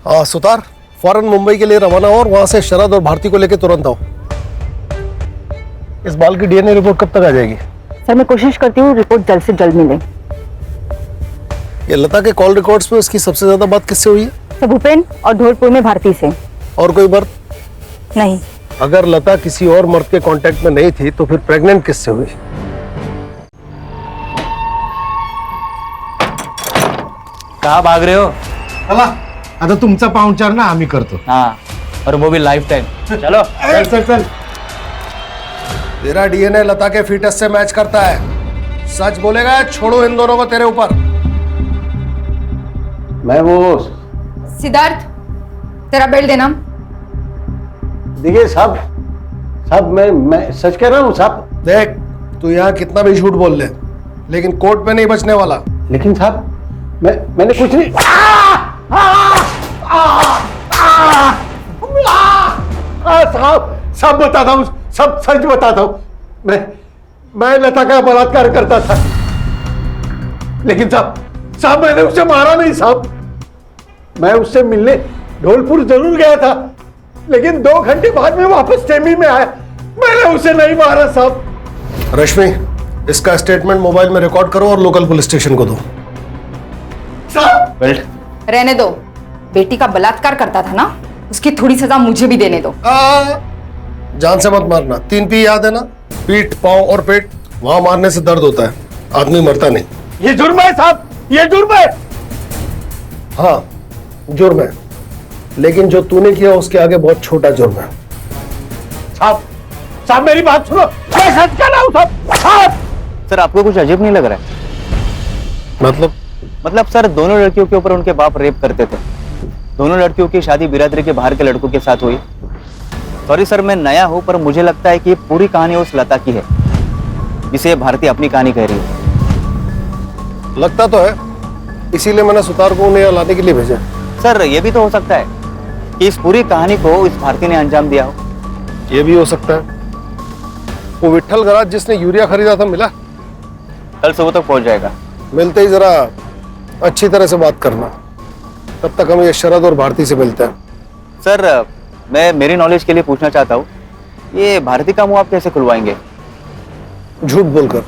हाँ सुतार, फौरन मुंबई के लिए रवाना हो और वहां से शरद और भारती को लेकर तुरंत आओ। इस बाल की डीएनए रिपोर्ट कब तक आ जाएगी? सर मैं कोशिश करती हूँ रिपोर्ट जल्द से जल्द मिले। ये लता के कॉल रिकॉर्ड्स में उसकी सबसे ज्यादा बात किससे हुई है? सर भूपेन और धौलपुर में भारती से। और कोई मर्द? नहीं। अगर लता किसी और मर्द के कांटेक्ट में नहीं थी तो फिर प्रेग्नेंट किससे हुई? कहाँ भाग रहे हो? चला, आता तुमचा पाहुणचार ना आम्ही करतो। हाँ, और वो भी लाइफ टाइम। चलो चल चल चल। तेरा डीएनए लता के फीटस से मैच करता है। सच बोलेगा, छोड़ो इन दोनों को तेरे ऊपर। मैं वो सिद्धार्थ, तेरा बेल्ट देना। देखिए साहब, मैं सच कह रहा हूँ साहब। देख, तू यहाँ कितना भी झूठ बोल ले, लेकिन कोर्ट में नहीं बचने वाला। लेकिन साहब, मैंने कुछ नहीं। साहब बताता हूँ, सब सच बताता हूँ। मैं लता का बलात्कार करता था, लेकिन साहब मैंने उसे मारा नहीं साहब। मैं उससे मिलने ढोलपुर जरूर गया था, लेकिन 2 घंटे बाद में वापस टेमी में आया। मैंने उसे नहीं मारा साहब। रश्मि, इसका स्टेटमेंट मोबाइल में रिकॉर्ड करो और लोकल पुलिस स्टेशन को दो। रहने दो, बेटी का बलात्कार करता था ना, उसकी थोड़ी सजा मुझे भी देने दो। जान से मत मारना। 3 पी याद है ना? पीठ, पांव और पेट, वहां मारने से दर्द होता है, आदमी मरता नहीं। ये जुर्म है साहब, ये जुर्म है। हाँ जुर्म है, लेकिन जो तूने किया उसके आगे बहुत छोटा जुर्म है। साहब मेरी बात सुनो, मैं सच कर रहा हूं साहब। सर आपको कुछ अजीब नहीं लग रहा है? मतलब सर, दोनों लड़कियों के ऊपर उनके बाप रेप करते थे। दोनों लड़कियों की शादी बिरादरी के बाहर के लड़कों के साथ हुई। सॉरी सर, मैं नया हूं, पर मुझे लगता है कि ये पूरी कहानी उस लता की है जिसे भारती अपनी कहानी कह रही है। लगता तो है, इसीलिए मैंने सुतार को उन्हें लाने के लिए भेजा। सर ये भी तो हो सकता है कि इस पूरी कहानी को इस भारती ने अंजाम दिया हो। ये भी हो सकता है। वो विट्ठल गराज जिसने यूरिया खरीदा था मिला? कल सुबह तक पहुंच जाएगा। मिलते ही जरा अच्छी तरह से बात करना, तब तक हम ये शरद और भारती से मिलते हैं। सर मैं मेरी नॉलेज के लिए पूछना चाहता हूँ, ये भारती का मुंह आप कैसे खुलवाएंगे? झूठ बोलकर।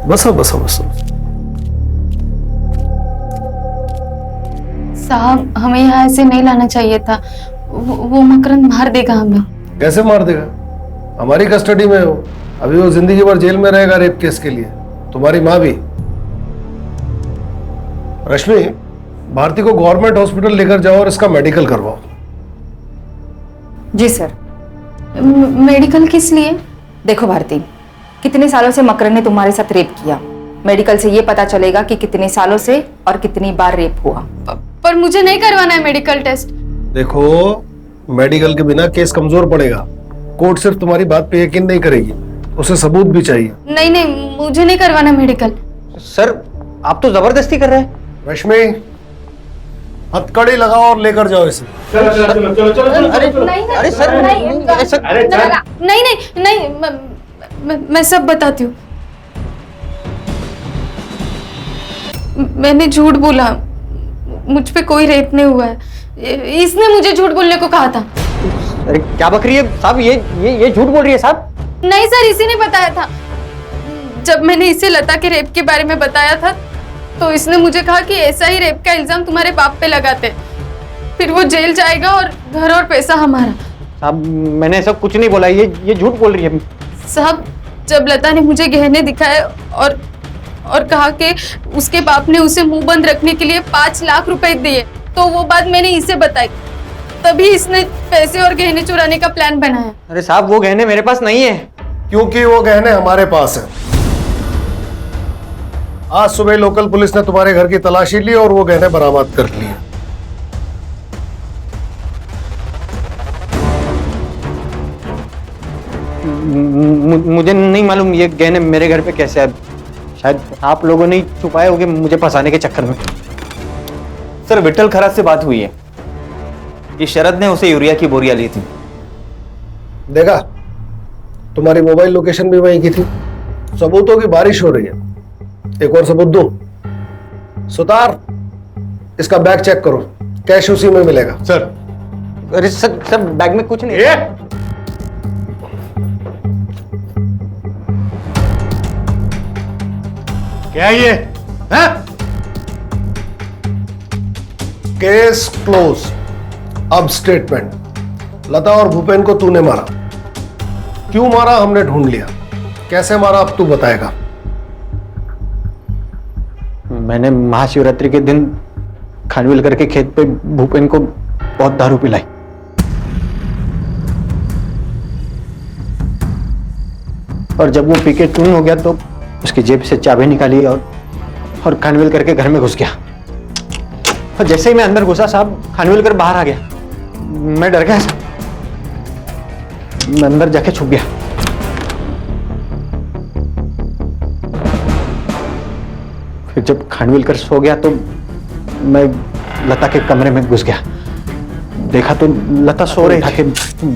बसो बसो बसो। साहब हमें यहाँ ऐसे नहीं लाना चाहिए था, वो मकरंद मार देगा हमें। कैसे मार देगा? हमारी कस्टडी में हो, अभी वो जिंदगी भर जेल में रहेगा रेप केस के लिए, तुम्हारी माँ भी। रश्मि, भारती को गवर्नमेंट हॉस्पिटल लेकर जाओ और इसका मेडिकल करवाओ। जी सर। मेडिकल किस लिए? देखो भारती, कितने सालों से मकरंद ने तुम्हारे साथ रेप किया, मेडिकल से ये पता चलेगा कि कितने सालों से और कितनी बार रेप हुआ। पर मुझे नहीं करवाना है मेडिकल टेस्ट। देखो, मेडिकल के बिना केस कमजोर पड़ेगा। कोर्ट सिर्फ तुम्हारी बात पे यकीन नहीं करेगी, उसे सबूत भी चाहिए। नहीं, मुझे नहीं करवाना मेडिकल। सर आप तो जबरदस्ती कर रहे हैं। रश्मि, हथकड़ी लगाओ और लेकर जाओ इसे। नहीं, मैं सब बताती हूँ। मैंने झूठ बोला, मुझ पे कोई रेप नहीं हुआ है। इसने मुझे झूठ बोलने को कहा था। अरे क्या बक रही है साहब, ये झूठ बोल रही है साहब। नहीं सर, इसी ने बताया था। जब मैंने इसे लता के रेप के बारे में बताया था, तो इसने मुझे कहा कि ऐसा ही रेप का इल्जाम तुम्हारे बाप पे लगाते, फिर वो जेल जाएगा और घर और पैसा हमारा। साहब मैंने ऐसा कुछ नहीं बोला, ये झूठ बोल रही है। साहब जब लता ने मुझे गहने दिखाए और कहा कि उसके बाप ने उसे मुंह बंद रखने के लिए 5 लाख रुपए दिए, तो वो बात मैंने इसे बताई, तभी इसने पैसे और गहने चुराने का प्लान बनाया। अरे साहब वो गहने मेरे पास नहीं है। क्योंकि वो गहने हमारे पास है। आज सुबह लोकल पुलिस ने तुम्हारे घर की तलाशी ली और वो गहने बरामद कर लिए। मुझे नहीं मालूम ये गहने मेरे घर पे कैसे आए। शायद आप लोगों ने छुपाए होंगे मुझे फंसाने के चक्कर में। सर विट्ठल खराज से बात हुई है कि शरद ने उसे यूरिया की बोरियां ली थी। देखा, तुम्हारी मोबाइल लोकेशन भी वहीं की थी। सबूतों की बारिश हो रही है। एक और सबूत दो। सुतार, इसका बैग चेक करो, कैश उसी में मिलेगा। सर। अरे सर बैग में कुछ नहीं है। क्या ये है? Case close. अब स्टेटमेंट। लता और भूपेन को तूने मारा। क्यों मारा हमने ढूंढ लिया, कैसे मारा अब तू बताएगा। मैंने महाशिवरात्रि के दिन खानविल करके खेत पे भूपेन को बहुत दारू पिलाई। और जब वो पी के टून हो गया तो उसकी जेब से चाबी निकाली और खानविल करके घर में घुस गया। और जैसे ही मैं अंदर घुसा साहब, खानविल कर बाहर आ गया। मैं डर गया साहब, मैं अंदर जाके छुप गया। फिर जब खानविलकर सो गया तो मैं लता के कमरे में घुस गया, देखा तो लता सो रही थी,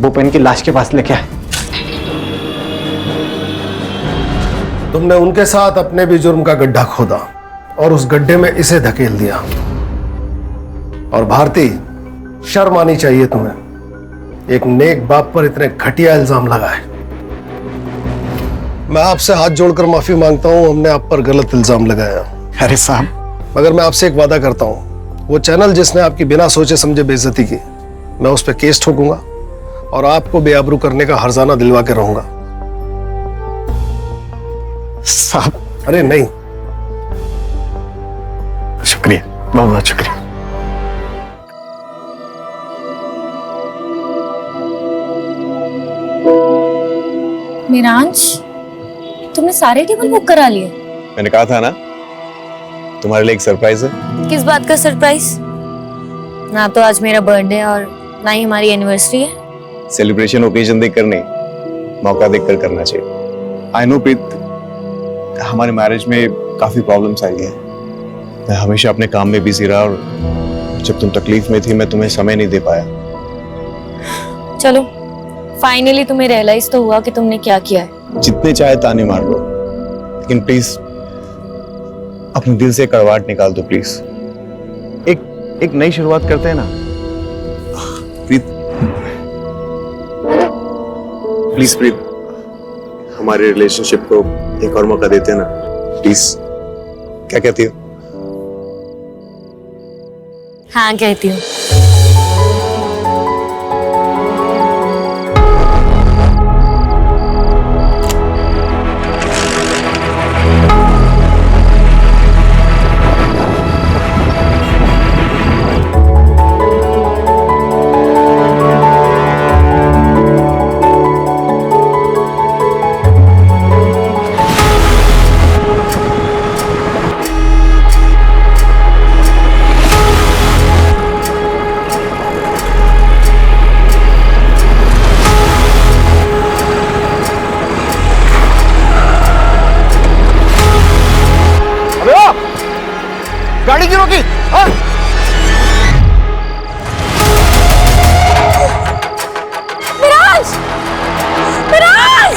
भूपेन की लाश के पास लेके आए। तुमने उनके साथ अपने भी जुर्म का गड्ढा खोदा और उस गड्ढे में इसे धकेल दिया। और भारती, शर्म आनी चाहिए तुम्हें, एक नेक बाप पर इतने घटिया इल्जाम लगाए। मैं आपसे हाथ जोड़कर माफी मांगता हूं, हमने आप पर गलत इल्जाम लगाया। अरे साहब, मगर मैं आपसे एक वादा करता हूं, वो चैनल जिसने आपकी बिना सोचे समझे बेइज्जती की, मैं उस पर केस ठोकूंगा और आपको बेआबरू करने का हर्जाना दिलवा के रहूंगा। साहब। अरे नहीं, शुक्रिया, बहुत बहुत शुक्रिया। मिरांश, तुमने सारे टेबल बुक करा लिए? मैंने कहा था ना तुम्हारे लिए एक सरप्राइज है। किस बात का सरप्राइज? ना तो आज मेरा बर्थडे और ना ही हमारी एनिवर्सरी है। सेलिब्रेशन ओकेजन देखकर नहीं, मौका देखकर करना चाहिए। आई नो प्रीत, हमारे मैरिज में काफी प्रॉब्लम्स आई है। मैं हमेशा अपने काम में बिजी रहा और जब तुम तकलीफ में थी मैं तुम्हें समय नहीं दे पाया। चलो, फाइनली तुम्हें रियलाइज तो हुआ कि तुमने क्या किया है। जितने चाहे ताने मार लो, लेकिन प्लीज अपने दिल से कड़वाहट निकाल दो प्लीज। एक नई शुरुआत करते हैं ना प्रीत। प्लीज प्रीत, हमारे रिलेशनशिप को एक और मौका देते हैं ना प्लीज। क्या कहती हो? हाँ, कहती हूँ। गाड़ी क्यों रोकी? हाँ? मिराज! मिराज!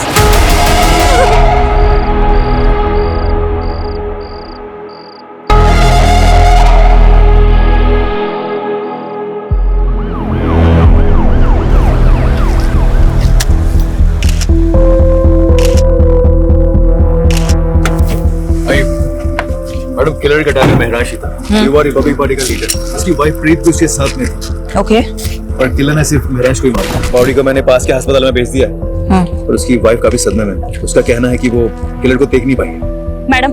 मैडम, किलर का टाइम महराज ही था। युवा रिपब्लिक पार्टी का लीडर, उसकी वाइफ प्रीत भी उसके साथ में थी। ओके। और किलर ने सिर्फ महराज को ही मारा। बॉडी को मैंने पास के अस्पताल में भेज दिया है। और उसकी वाइफ काफी सदमे में। उसका कहना है कि वो किलर को देख नहीं पाई। मैडम,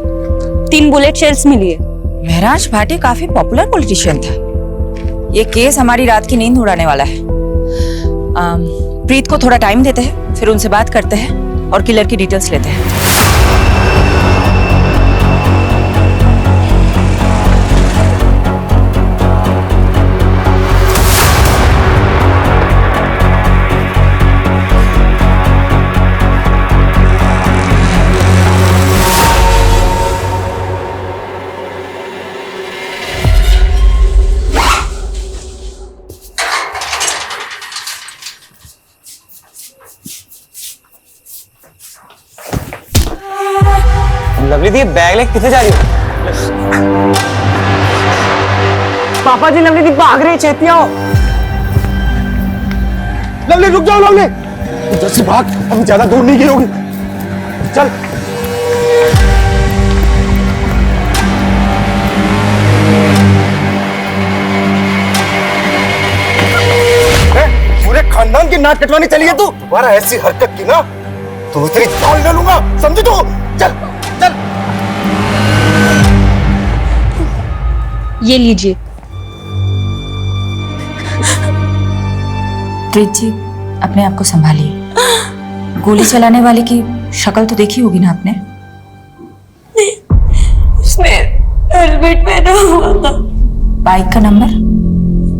3 बुलेट शेल्स मिली है। महराज भाटी काफी पॉपुलर पॉलिटिशियन था। ये केस हमारी रात की नींद उड़ाने वाला है। प्रीत को थोड़ा टाइम देते हैं, फिर उनसे बात करते हैं और किलर की डिटेल्स लेते हैं। लवली दी, बैग लेके किसे जा रही हो? पापा जी, लवली दी भाग रही है, छेती आओ। लवली रुक जाओ। लवली जैसे भाग, हम ज्यादा दूर नहीं गई होगी। चल। पूरे खानदान की नाक कटवाने चली है तू। तुम्हारा ऐसी हरकत की ना तो तेरी जान ले लूंगा, समझी तू? चल चल। ये लीजिए। प्रीत जी, अपने आप को संभालिए। गोली चलाने वाले की शक्ल तो देखी होगी ना आपने? उसने हेलमेट पहना हुआ था। बाइक का नंबर?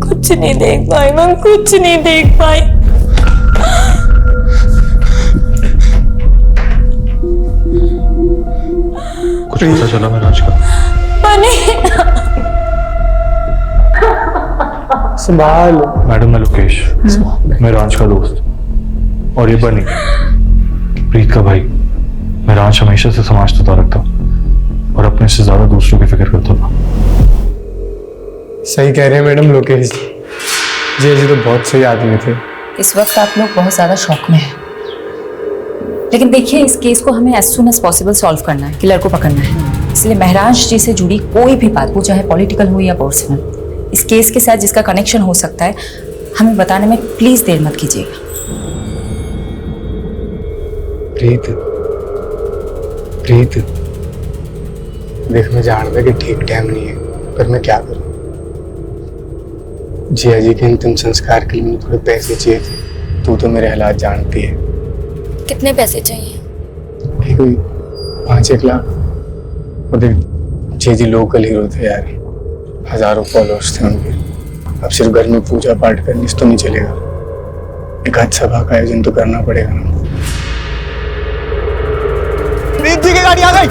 कुछ नहीं देख पाई मैं, कुछ नहीं देख पाई। कुछ पता चला महराज का? बनी। संभाल। मैडम मैं लोकेश, मैं रांच का दोस्त, और ये बनी प्रीत का भाई। मैं रांच हमेशा से समझता रखता और अपने से ज्यादा दूसरों की फिक्र करता था। सही कह रहे हैं मैडम लोकेश जी जी तो बहुत सही आदमी थे। इस वक्त आप लोग बहुत ज्यादा शॉक में हैं, लेकिन देखिए इस केस को हमें as soon as possible solve करना है, किलर को पकड़ना है। इसलिए महराज जी से जुड़ी कोई भी बात, वो चाहे पॉलिटिकल हो या पर्सनल, इस केस के साथ जिसका कनेक्शन हो सकता है, हमें बताने में प्लीज देर मत कीजिएगा। प्रीत प्रीत देख, मैं जानता कि ठीक टाइम नहीं है, पर मैं क्या करूं। जिया जी के अंतिम संस्कार के लिए मुझे थोड़े पैसे चाहिए थे। तू तो मेरे हालात जानती है। कितने पैसे चाहिए? कोई 5-1 लाख। और देख, जी जी लोकल हीरो थे यार, हजारों फॉलोअर्स थे उनके। अब सिर्फ घर में पूजा पाठ करने से तो नहीं चलेगा, एक आज सभा का आयोजन तो करना पड़ेगा ना। प्रीत जी की गाड़ी आ गई।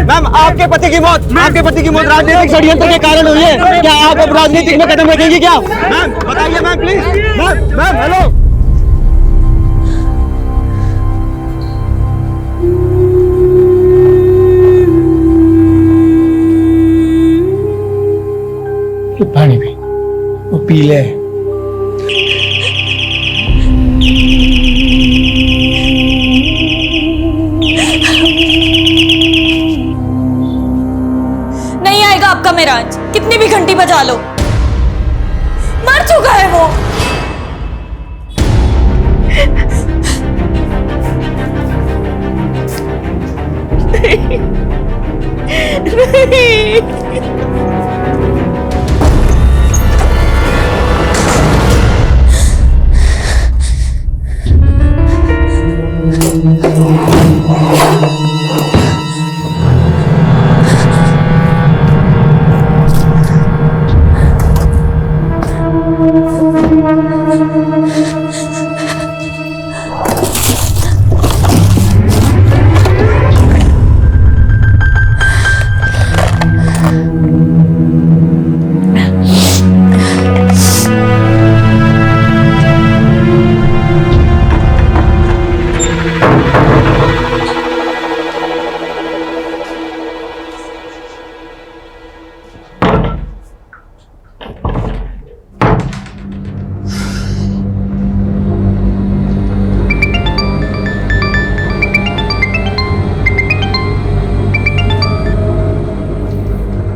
मैम, आपके पति की मौत राजनीतिक षड्यंत्र के कारण हुई है। क्या आप अब राजनीतिक में कदम रखेंगी क्या? मैम बताइए मैम, प्लीज। Ma'am hello. पानी पी, वो पी ले। नहीं आएगा आपका महराज, कितनी भी घंटी बजा लो, मर चुका है वो। नहीं।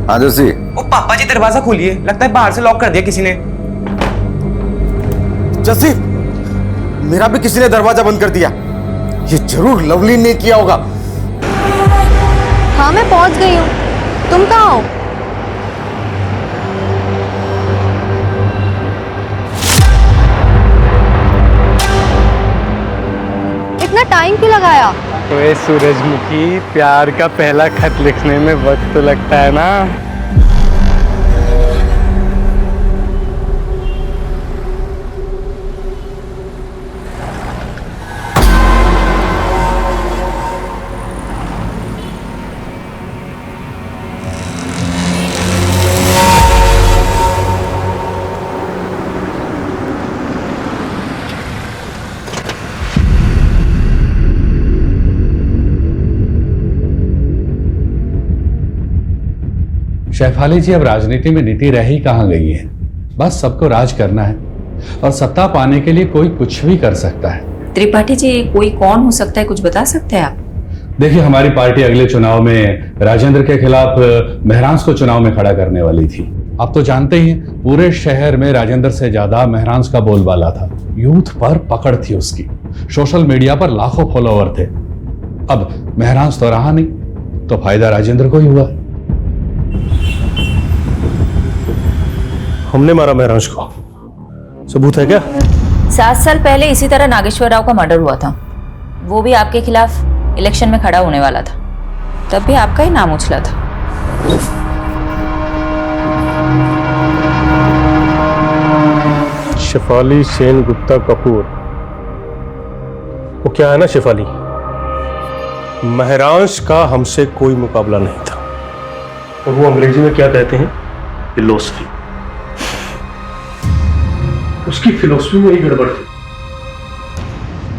हाँ जोशी। ओ पापा जी दरवाजा खोलिए, लगता है बाहर से लॉक कर दिया किसी ने। जसी, मेरा भी किसी ने दरवाजा बंद कर दिया। ये जरूर लवली ने किया होगा। हाँ मैं पहुंच गई हूँ, तुम कहाँ हो? इतना टाइम क्यों लगाया? ओए सूरजमुखी, प्यार का पहला खत लिखने में वक्त तो लगता है ना। शेफाली जी, अब राजनीति में नीति रह ही कहां गई है। बस सबको राज करना है और सत्ता पाने के लिए कोई कुछ भी कर सकता है। त्रिपाठी जी, कोई कौन हो सकता है, कुछ बता सकते हैं आप? देखिए, हमारी पार्टी अगले चुनाव में राजेंद्र के खिलाफ महरांस को चुनाव में खड़ा करने वाली थी। आप तो जानते ही हैं, पूरे शहर में राजेंद्र से ज्यादा महरांस का बोलबाला था। यूथ पर पकड़ थी उसकी, सोशल मीडिया पर लाखों फॉलोवर थे। अब महरांस तो रहा नहीं, तो फायदा राजेंद्र को ही हुआ। हमने मारा महराज को, सबूत है क्या? 7 साल पहले इसी तरह नागेश्वर राव का मर्डर हुआ था। वो भी आपके खिलाफ इलेक्शन में खड़ा होने वाला था, तब भी आपका ही नाम उछला था। शेफाली सेन गुप्ता कपूर, वो क्या है ना शेफाली, महरांश का हमसे कोई मुकाबला नहीं था। और वो अंग्रेजी में क्या कहते हैं? फिलोसफी। उसकी फिलोसफी में ही गड़बड़ थी।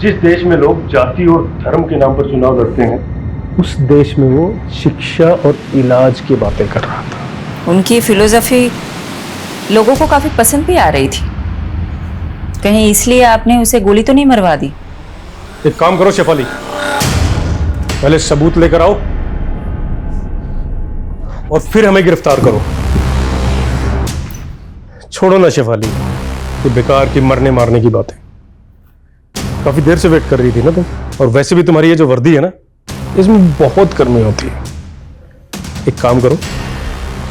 जिस देश में लोग जाति और धर्म के नाम पर चुनाव लड़ते हैं, उस देश में वो शिक्षा और इलाज की बातें कर रहा था। उनकी फिलोसफी लोगों को काफी पसंद भी आ रही थी। कहीं इसलिए आपने उसे गोली तो नहीं मरवा दी? एक काम करो शेफाली, पहले सबूत लेकर आओ और फिर हमें गिरफ्तार करो। छोड़ो ना शेफाली, ये बेकार की मरने मारने की बातें। काफी देर से वेट कर रही थी ना तुम, और वैसे भी तुम्हारी ये जो वर्दी है ना, इसमें बहुत गर्मी होती है। एक काम करो,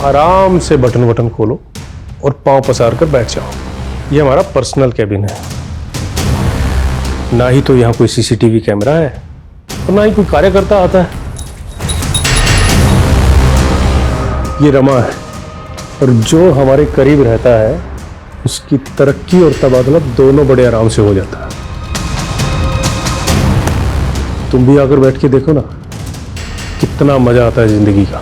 आराम से बटन वटन खोलो और पांव पसार कर बैठ जाओ। ये हमारा पर्सनल कैबिन है। ना ही तो यहां कोई सीसीटीवी कैमरा है और ना ही कोई कार्यकर्ता आता है। ये रमा है, और जो हमारे करीब रहता है उसकी तरक्की और तबादला दोनों बड़े आराम से हो जाता है। तुम भी आकर बैठ के देखो ना, कितना मजा आता है जिंदगी का।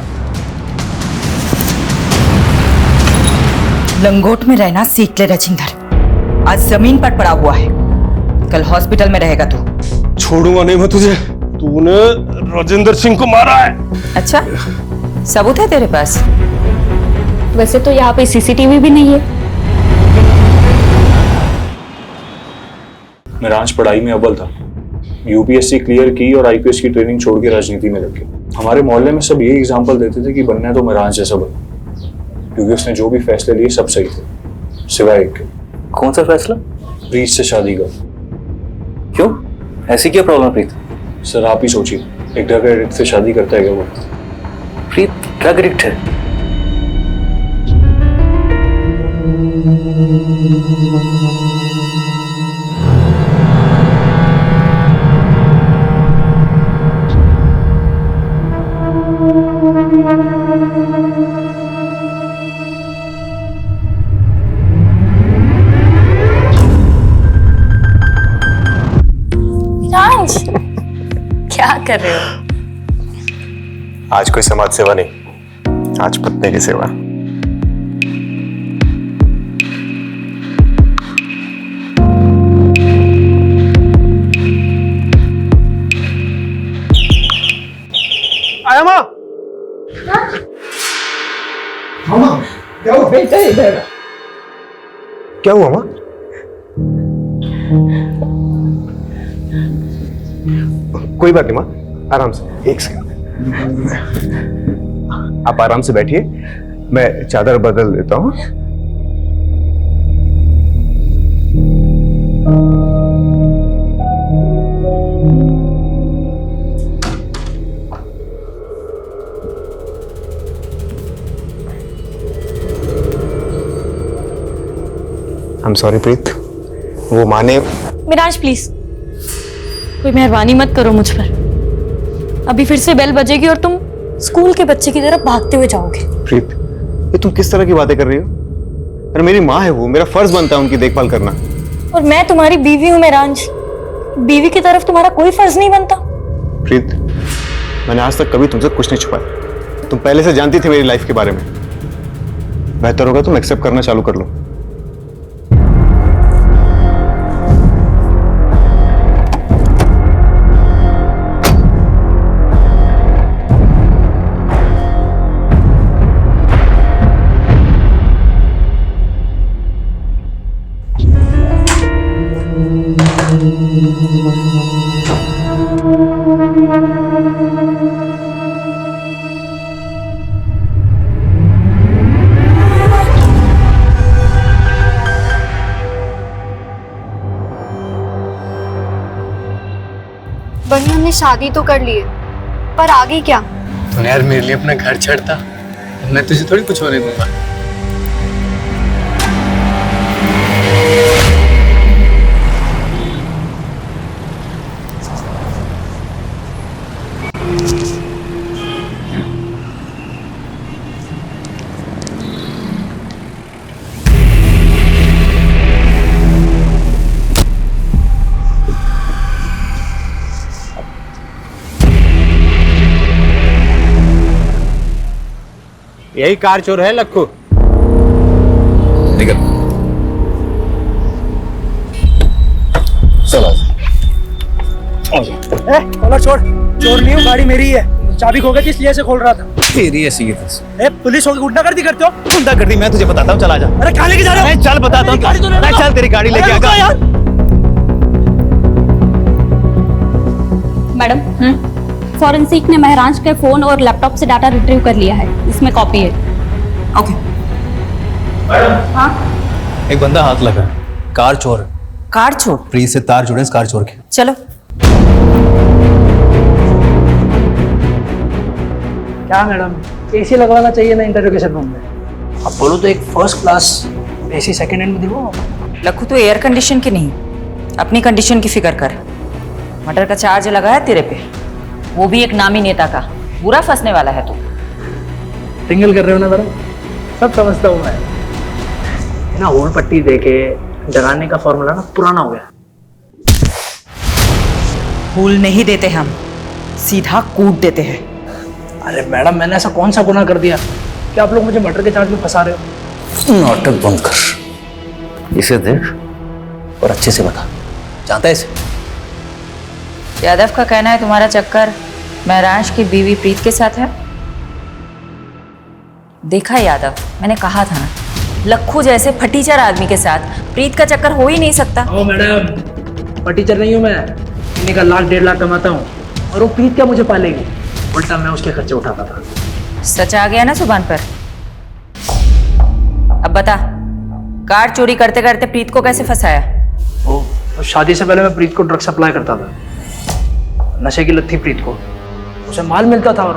लंगोट में रहना सीख ले राजेंद्र। आज जमीन पर पड़ा हुआ है, कल हॉस्पिटल में रहेगा तू। छोड़ूंगा नहीं मैं तुझे। तूने राजेंद्र सिंह को मारा है। अच्छा, सबूत है तेरे पास? वैसे तो यहाँ पे सीसीटीवी भी नहीं है। महरांश पढ़ाई में अव्वल था, यूपीएससी क्लियर की और आईपीएस की ट्रेनिंग छोड़ के राजनीति में लग गया। हमारे मोहल्ले में सब यही एग्जाम्पल देते थे कि बनना है तो महरांश जैसा बनो, क्योंकि उसने जो भी फैसले लिए सब सही थे, सिवाय एक। कौन सा फैसला? प्रीत से शादी का। क्यों, ऐसी क्या प्रॉब्लम प्रीत? सर आप ही सोचिए, एक ड्रग एडिक्ट से शादी करता है क्या वो? प्रीत ड्रग एडिक्ट है? क्या कर रहे हो? आज कोई समाज सेवा नहीं, आज पत्नी की सेवा। आया माँ। मामा क्या हुआ? बेटा इधर। क्या हुआ माँ? कोई बात नहीं माँ, आराम से। एक सेकंड, आप आराम से बैठिए, मैं चादर बदल देता हूँ। I'm sorry प्रीत, वो माने। मिराज प्लीज, कोई मेहरबानी मत करो मुझ पर। अभी फिर से बेल बजेगी और तुम स्कूल के बच्चे की तरफ भागते हुए जाओगे। प्रीत, ये तुम किस तरह की बातें कर रही हो? अरे मेरी माँ है वो, मेरा फर्ज बनता है उनकी देखभाल करना। और मैं तुम्हारी बीवी हूँ मिराज, बीवी की तरफ तुम्हारा कोई फर्ज नहीं बनता? प्रीत, मैंने आज तक कभी तुमसे कुछ नहीं छुपाया। तुम पहले से जानती थी मेरी लाइफ के बारे में। बेहतर होगा तुम एक्सेप्ट करना चालू कर लो। बनी हमने शादी तो कर ली है, पर आगे क्या? तूने यार मेरे लिए अपना घर छोड़ता, मैं तुझे थोड़ी कुछ होने दूंगा। यही कार चोर है लक्खू। निकल। चलो। कॉलर छोड़, चोर नहीं हूँ, गाड़ी मेरी है। चाबी खो गई थी इसलिए से खोल रहा था। तेरी ऐसी है बस। पुलिस होगी गुंडागर्दी करते हो? गुंडागर्दी मैं तुझे बताता हूँ, चला जा। अरे कहाँ लेके जा रहे हो? चल बताता हूँ। चल तेरी गाड़ी लेके आगा। मैडम, फॉरेंसिक ने महराज के फोन और लैपटॉप से डाटा रिट्रीव कर लिया है, इसमें कॉपी है। ओके। हाँ, एक बंदा हाथ लगा, कार चोर। कार चोर? प्रीत से तार जुड़े इस कार चोर के। चलो। क्या मैडम, एसी लगवाना चाहिए ना इंटरोगेशन रूम में? अब बोलो तो एक first class AC second hand में दिलवाओ। लखू तो एयर कंडीशन की नहीं, अपनी कंडीशन की फिक्र कर। मर्डर का चार्ज लगा है तेरे पे, वो भी एक नामी नेता का। बुरा फंसने वाला है तू। टिंगल कर रहे हो ना मैडम, सब समझता हूँ मैं। ना होल पट्टी देके डराने का फॉर्मूला ना पुराना हो गया। फूल नहीं देते हम, सीधा कूट देते हैं। अरे मैडम, मैंने ऐसा कौन सा गुनाह कर दिया कि आप लोग मुझे मर्डर के चार्ज में फंसा रहे हो? नाटक बंद कर, इसे देख और अच्छे से बता, जानता है इसे? यादव का कहना है तुम्हारा चक्कर महराज की बीवी प्रीत के साथ है। देखा यादव, मैंने कहा था ना, लखू जैसे फटीचर आदमी के साथ प्रीत का चक्कर हो ही नहीं सकता। ओ मैडम, फटीचर नहीं हूँ मैं, महीने का 1 लाख 1.5 लाख कमाता हूँ, और वो प्रीत क्या मुझे पालेगी? उल्टा मैं उसके खर्चे उठाता था। सच आ गया ना जुबान पर। अब बता, कार चोरी करते करते प्रीत को कैसे फंसाया? तो शादी से पहले मैं प्रीत को ड्रग सप्लाई करता था। नशे की लत थी प्रीत को, उसे माल मिलता था और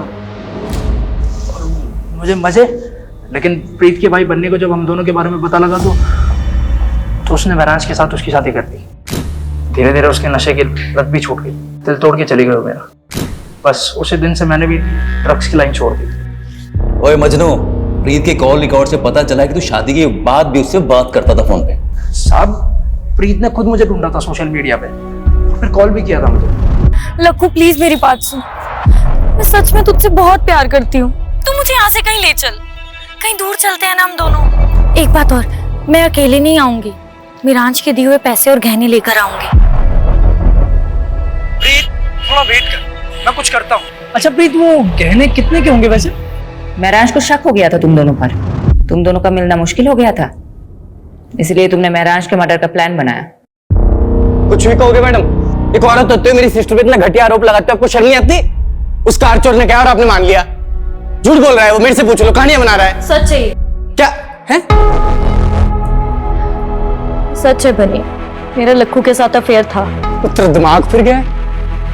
मुझे मजे। लेकिन प्रीत के भाई बनने को जब हम दोनों के बारे में पता लगा तो उसने महराज के साथ उसकी शादी कर दी। धीरे धीरे उसके नशे की लत भी छूट गई, दिल तोड़ के चली गई वो मेरा। बस उसी दिन से मैंने भी ड्रग्स की लाइन छोड़ दी। ओए मजनू, प्रीत के कॉल रिकॉर्ड से पता चला कि तू शादी के बाद भी उससे बात करता था फोन पे। साहब, प्रीत ने खुद मुझे ढूंढा था सोशल मीडिया पे, फिर कॉल भी किया था मुझे। लक्कू प्लीज मेरी बात सुन, मैं सच में तुझसे बहुत प्यार करती हूँ। तू मुझे यहाँ से कहीं ले चल, कहीं दूर चलते हैं ना हम दोनों। एक बात और, मैं अकेले नहीं आऊंगी, मिरांज के दिए हुए पैसे और गहने लेकर आऊंगी। प्रीत थोड़ा वेट कर, मैं कुछ करता हूँ। अच्छा प्रीत, वो गहने कितने के होंगे वैसे? महराज को शक हो गया था तुम दोनों पर, तुम दोनों का मिलना मुश्किल हो गया था, इसलिए तुमने महराज के मर्डर का प्लान बनाया। कुछ भी कहोगे मैडम, एक औरत होते हुए मेरी सिस्टर पे इतना घटिया आरोप लगाते हो, आपको शर्म नहीं आती? उस कार चोर ने कहा और आपने मान लिया। झूठ बोल रहा है वो, मेरे से पूछ लो, कहानियां बना रहा है। सच है क्या है? सच है बनी, मेरा लक्कू के साथ अफेयर था। तेरा दिमाग फिर गया?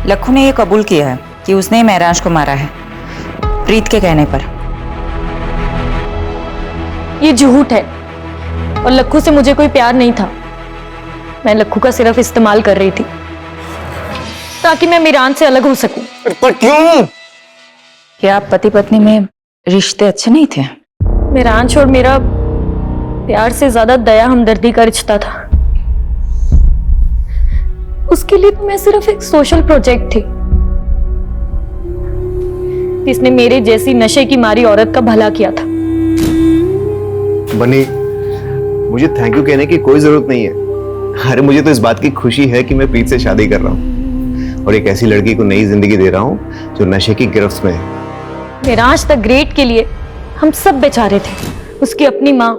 लक्कू ने ये कबूल किया है कि उसने महराज को मारा है प्रीत के कहने पर। ये झूठ है, और लक्कू से मुझे कोई प्यार नहीं था। मैं लक्कू का सिर्फ इस्तेमाल कर रही थी ताकि मैं मिरान से अलग हो सकूं। पर क्यों? क्या पति पत्नी में रिश्ते अच्छे नहीं थे? मिरांश और मेरा प्यार से ज्यादा दया हमदर्दी का रिश्ता था। उसके लिए तो मैं सिर्फ एक सोशल प्रोजेक्ट थी, जिसने मेरे जैसी नशे की मारी औरत का भला किया था। बनी, मुझे थैंक यू कहने की कोई जरूरत नहीं है। अरे मुझे तो इस बात की खुशी है कि मैं प्रीत से शादी कर रहा हूँ और एक ऐसी लड़की को नई जिंदगी दे रहा हूँ जो नशे की गिरफ्त में है। मिरांश द ग्रेट के लिए हम सब बेचारे थे। उसकी अपनी माँ,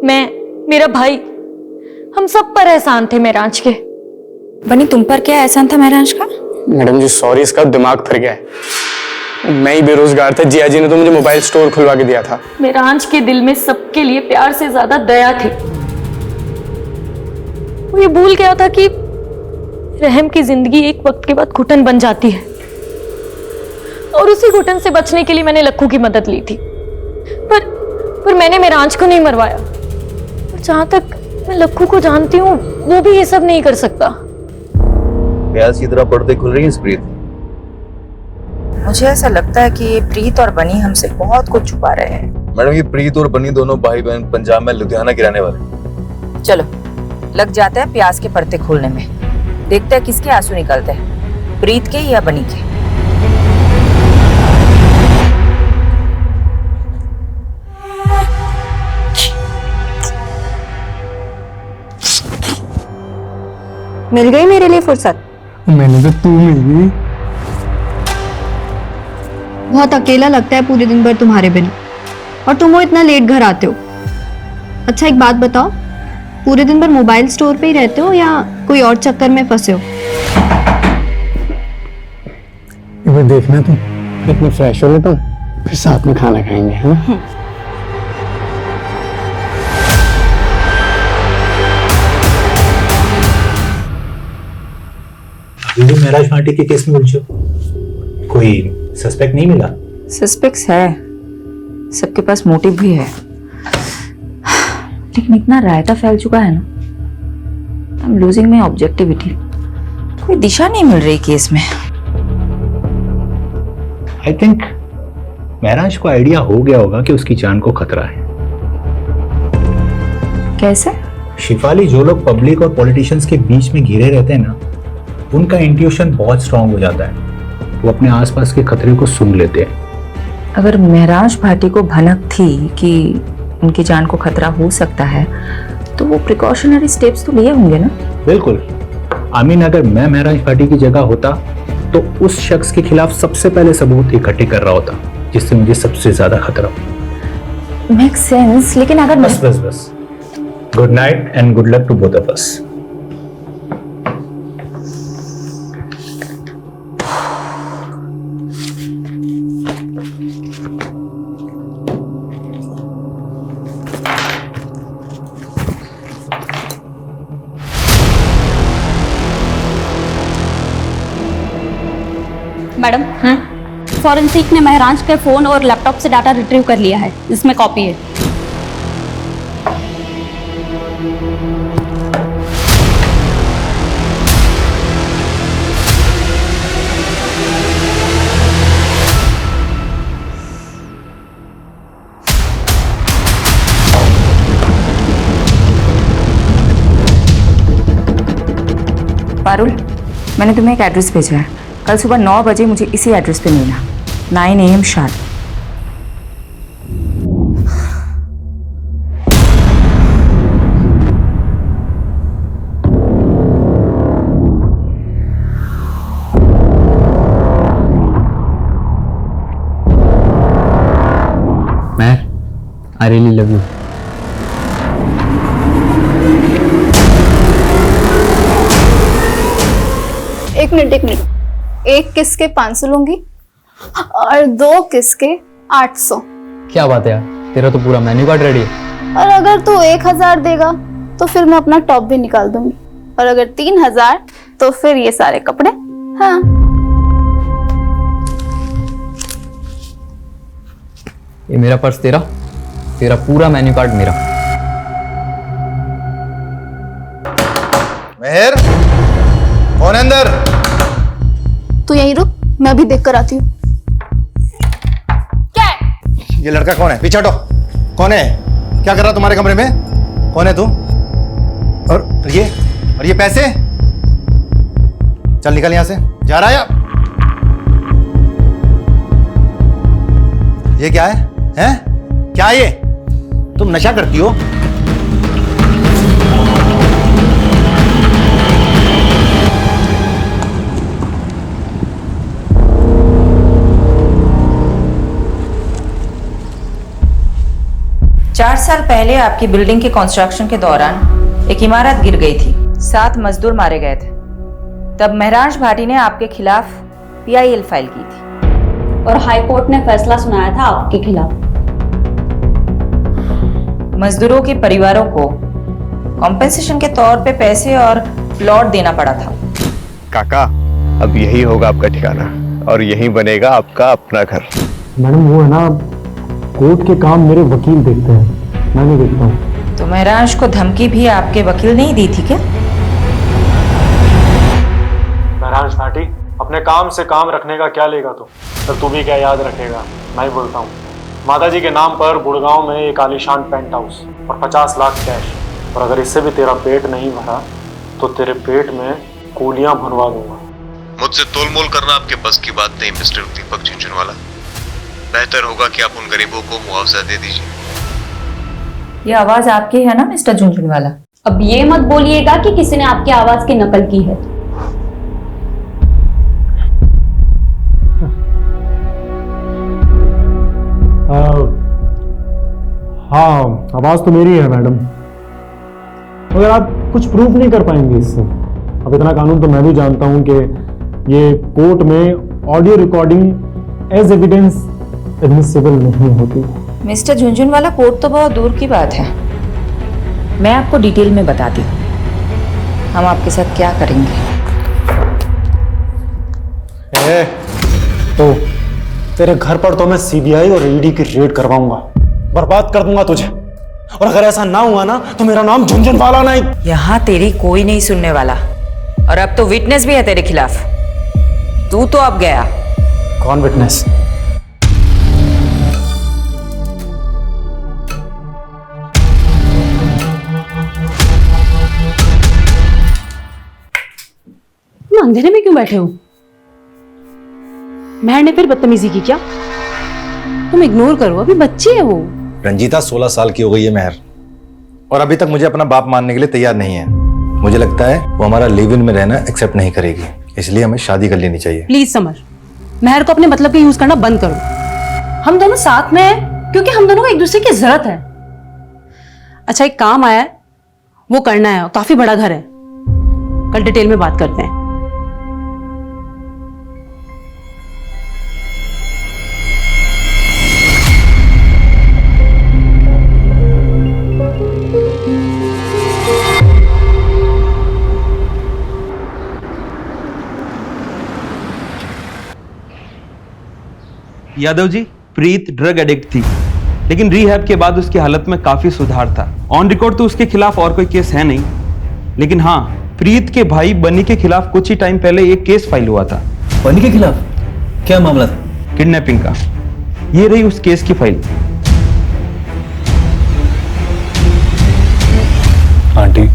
मैं, मेरा भाई, हम सब पर एहसान थे मिरांश के। बनी, तुम पर क्या एहसान था महराज का? मैडम जी सॉरी, इसका दिमाग फिर गया है। मैं ही बेरोजगार था, जिया जी ने तो मुझे मोबाइल स्टोर खुलवा के दिया था। मिरांश के दिल में सबके लिए प्यार से ज्यादा दया थी। वो ये भूल गया था कि रहम की जिंदगी एक वक्त के बाद घुटन बन जाती है, और उसी घुटन से बचने के लिए मैंने लक्कू की मदद ली थी। पर मैंने मिरांश को नहीं मरवाया। और जहां तक मैं लक्कू को जानती हूँ, वो भी ये सब नहीं कर सकता। प्याज की तरह पर्दे खुल रही है प्रीत। मुझे ऐसा लगता है कि ये प्रीत और बनी हमसे बहुत कुछ छुपा रहे हैं। मैडम, ये प्रीत और बनी दोनों भाई बहन पंजाब में लुधियाना के रहने वाले। चलो लग जाते हैं प्याज के पर्दे खोलने में, देखते हैं किसके आंसू निकलते हैं, प्रीत के या बनी के। मिल गई मेरे लिए फुर्सत? मैंने तो तू मिल गई। बहुत अकेला लगता है पूरे दिन भर तुम्हारे बिना, और तुम वो इतना लेट घर आते हो। अच्छा एक बात बताओ, पूरे दिन भर मोबाइल स्टोर पे ही रहते हो या कोई और चक्कर में फंसे हो? एक बार देखना तुम, इतने फ्रेश हो लेता हूँ, फिर साथ में खाना खाएंगे, है ना? अभी भी महराज भाटी के केस में उलझे हो? कोई सस्पेक्ट नहीं मिला? सस्पेक्ट्स है, सबके पास मोटिव भी है, लेकिन इतना रायता फैल चुका है ना, I am losing my objectivity. कोई दिशा नहीं मिल रही केस में। आई थिंक महराज को आइडिया हो गया होगा कि उसकी जान को खतरा है। कैसे? शिफाली, जो लोग पब्लिक और पॉलिटिशियंस के बीच में घिरे रहते हैं ना, उनका इंट्यूशन बहुत स्ट्रांग हो जाता है। वो अपने आसपास के खतरे को सूंघ लेते हैं। अगर महराज भाटी को भनक थी कि उनकी जान को खतरा हो सकता है, तो वो प्रिकॉशनरी स्टेप्स तो लिए होंगे ना? बिल्कुल। आमीन, अगर मैं महराज भाटी की जगह होता तो उस शख्स के खिलाफ सबसे पहले सबूत इकट्ठे कर रहा होता, जिससे मुझे सबसे ज्यादा खतरा हो। मेक सेंस, लेकिन अगर बस बस बस, good night and good luck to both of us. Madam, forensic ने महराज के फोन और लैपटॉप से डाटा रिट्रीव कर लिया है, इसमें कॉपी है। पारुल, मैंने तुम्हें एक एड्रेस भेजा है, कल सुबह 9 बजे मुझे इसी एड्रेस पे मिलना, 9 AM sharp. Mehar, I really love you. एक मिनट, एक किस के 500 लूंगी और 2 किस के 800। क्या बात है यार, तेरा तो पूरा मेन्यू कार्ड रेडी है। और अगर तू 1000 देगा तो फिर मैं अपना टॉप भी निकाल दूंगी, और अगर 3000 तो फिर ये सारे कपड़े। हाँ, ये मेरा पर्स तेरा, तेरा पूरा मेन्यू कार्ड मेरा। मेहर, कौन है अंदर? तू यहीं रुक, मैं अभी देख कर आती हूँ। क्या है? ये लड़का कौन है? पीछे हटो। कौन है? क्या कर रहा तुम्हारे कमरे में? कौन है तू? और ये पैसे? चल निकल यहां से, जा रहा है? ये क्या है? हैं? क्या ये? तुम नशा करती हो? चार साल पहले आपकी बिल्डिंग के कंस्ट्रक्शन के दौरान एक इमारत गिर गई थी, 7 मजदूर मारे गए थे। तब महराज भाटी ने आपके खिलाफ PIL फाइल की थी और हाई कोर्ट ने फैसला सुनाया था आपके खिलाफ। मजदूरों के परिवारों को कॉम्पेंसेशन के तौर पे पैसे और प्लॉट देना पड़ा था। काका, अब यही होगा आपका ठिकाना और यही बनेगा आपका अपना घर। मैडम वो है ना, कोर्ट के काम मेरे वकील देखते हैं, मैं नहीं देखता हूँ। तो महराज को धमकी भी आपके वकील ने ही दी थी क्या? महराज भाटी, अपने काम से काम रखने का क्या लेगा तू? पर तू भी क्या याद रखेगा? मैं ही बोलता हूँ, माताजी के नाम पर गुड़गांव में एक आलीशान पेंट हाउस और 50 लाख कैश, और अगर इससे भी तेरा पेट नहीं भरा तो तेरे पेट में कूलियां भुनवा दूंगा। मुझसे तोलमोल करना आपके बस की बात नहीं मिस्टर दीपक झुंझुनवाला। बेहतर होगा कि आप उन गरीबों को मुआवजा दे दीजिए। ये आवाज आपकी है ना मिस्टर झुंझुनवाला? अब ये मत बोलिएगा कि किसी ने आपकी आवाज की नकल की है। हाँ, आवाज तो मेरी है मैडम, मगर आप कुछ प्रूफ नहीं कर पाएंगे इससे। अब इतना कानून तो मैं भी जानता हूं कि ये कोर्ट में audio recording as evidence admissible नहीं होती। मिस्टर झुंझुनवाला, कोर्ट तो बहुत दूर की बात है, मैं आपको डिटेल में बताती हूँ हम आपके साथ क्या करेंगे। तो तेरे घर पर तो मैं सीबीआई और ईडी की रेड करवाऊंगा, बर्बाद कर दूंगा तुझे। और अगर ऐसा ना हुआ ना तो मेरा नाम झुंझुनवाला नहीं। यहाँ तेरी कोई नहीं सुनने वाला, और अब तो विटनेस भी है तेरे खिलाफ। तू तो अब गया। कौन विटनेस? तुम अंधेरे में क्यों बैठे हो? महर ने फिर बदतमीजी की क्या? तुम इग्नोर करो, अभी बच्ची है वो। रंजीता 16 साल की हो गई है महर, और अभी तक मुझे अपना बाप मानने के लिए तैयार नहीं है। मुझे लगता है वो हमारा लिव इन में रहना एक्सेप्ट नहीं करेगी, इसलिए हमें शादी कर लेनी चाहिए। प्लीज समर, महर को अपने मतलब के यूज करना बंद करो। हम दोनों साथ में हैं क्योंकि हम दोनों को एक दूसरे की जरूरत है। अच्छा, एक काम आया है, वो करना है, काफी बड़ा घर है, कल डिटेल में बात करते हैं। यादव जी, प्रीत ड्रग एडिक्ट थी, लेकिन रिहैब के बाद उसकी हालत में काफी सुधार था। ऑन रिकॉर्ड तो उसके खिलाफ और कोई केस है नहीं, लेकिन हाँ, प्रीत के भाई बनी के खिलाफ कुछ ही टाइम पहले एक केस फाइल हुआ था। बनी के खिलाफ क्या मामला था? किडनैपिंग का। ये रही उस केस की फाइल। आंटी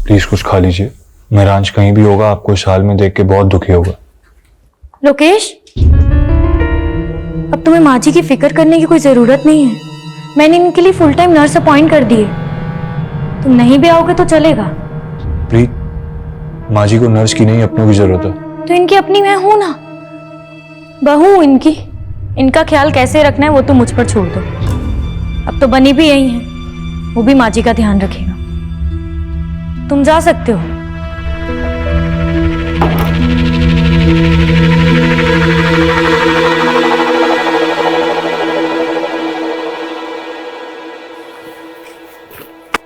प्लीज कुछ खा लीजिए, मेहरांश कहीं भी होगा आपको इस हाल में देख के बहुत दुखी होगा। लोकेश, अब तुम्हें माँ जी की फिक्र करने की कोई जरूरत नहीं है। मैंने इनके लिए फुल टाइम नर्स अपॉइंट कर दी है। तुम नहीं भी आओगे तो चलेगा। प्रीत, माँ जी को नर्स की नहीं अपनों की जरूरत है। तो इनकी अपनी मैं हूं ना, बहू हूं इनकी। इनका ख्याल कैसे रखना है वो तो मुझ पर छोड़ दो। अब तो बनी भी यही है, वो भी माँ जी का ध्यान रखेगा। तुम जा सकते हो।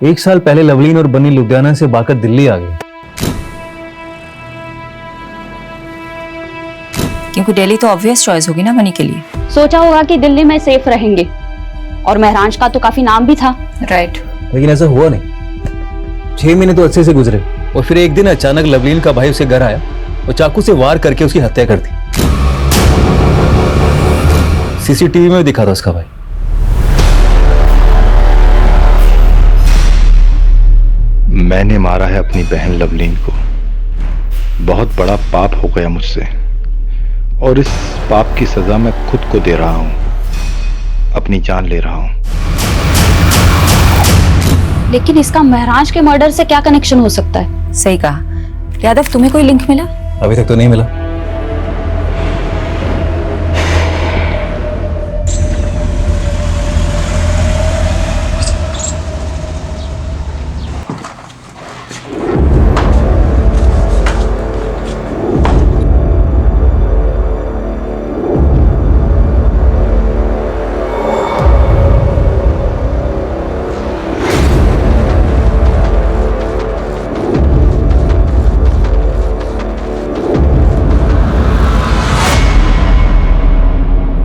एक साल पहले लवलीन और बनी लुधियाना से भागकर दिल्ली आ गई, क्योंकि दिल्ली तो ऑब्वियस चॉइस होगी ना बनी के लिए। सोचा होगा कि दिल्ली में सेफ रहेंगे, और महरांश का तो काफी नाम भी था। राइट। लेकिन ऐसा हुआ नहीं। 6 महीने तो अच्छे से गुजरे, और फिर एक दिन अचानक लवलीन का भाई उसे घर आया और चाकू से वार करके उसकी हत्या कर दी। सीसीटीवी में दिखा था उसका भाई। मैंने मारा है अपनी बहन लवलीन को। बहुत बड़ा पाप हो गया मुझसे, और इस पाप की सजा मैं खुद को दे रहा हूं, अपनी जान ले रहा हूं। लेकिन इसका महरांश के मर्डर से क्या कनेक्शन हो सकता है? सही कहा। यादव, तुम्हें कोई लिंक मिला? अभी तक तो नहीं मिला।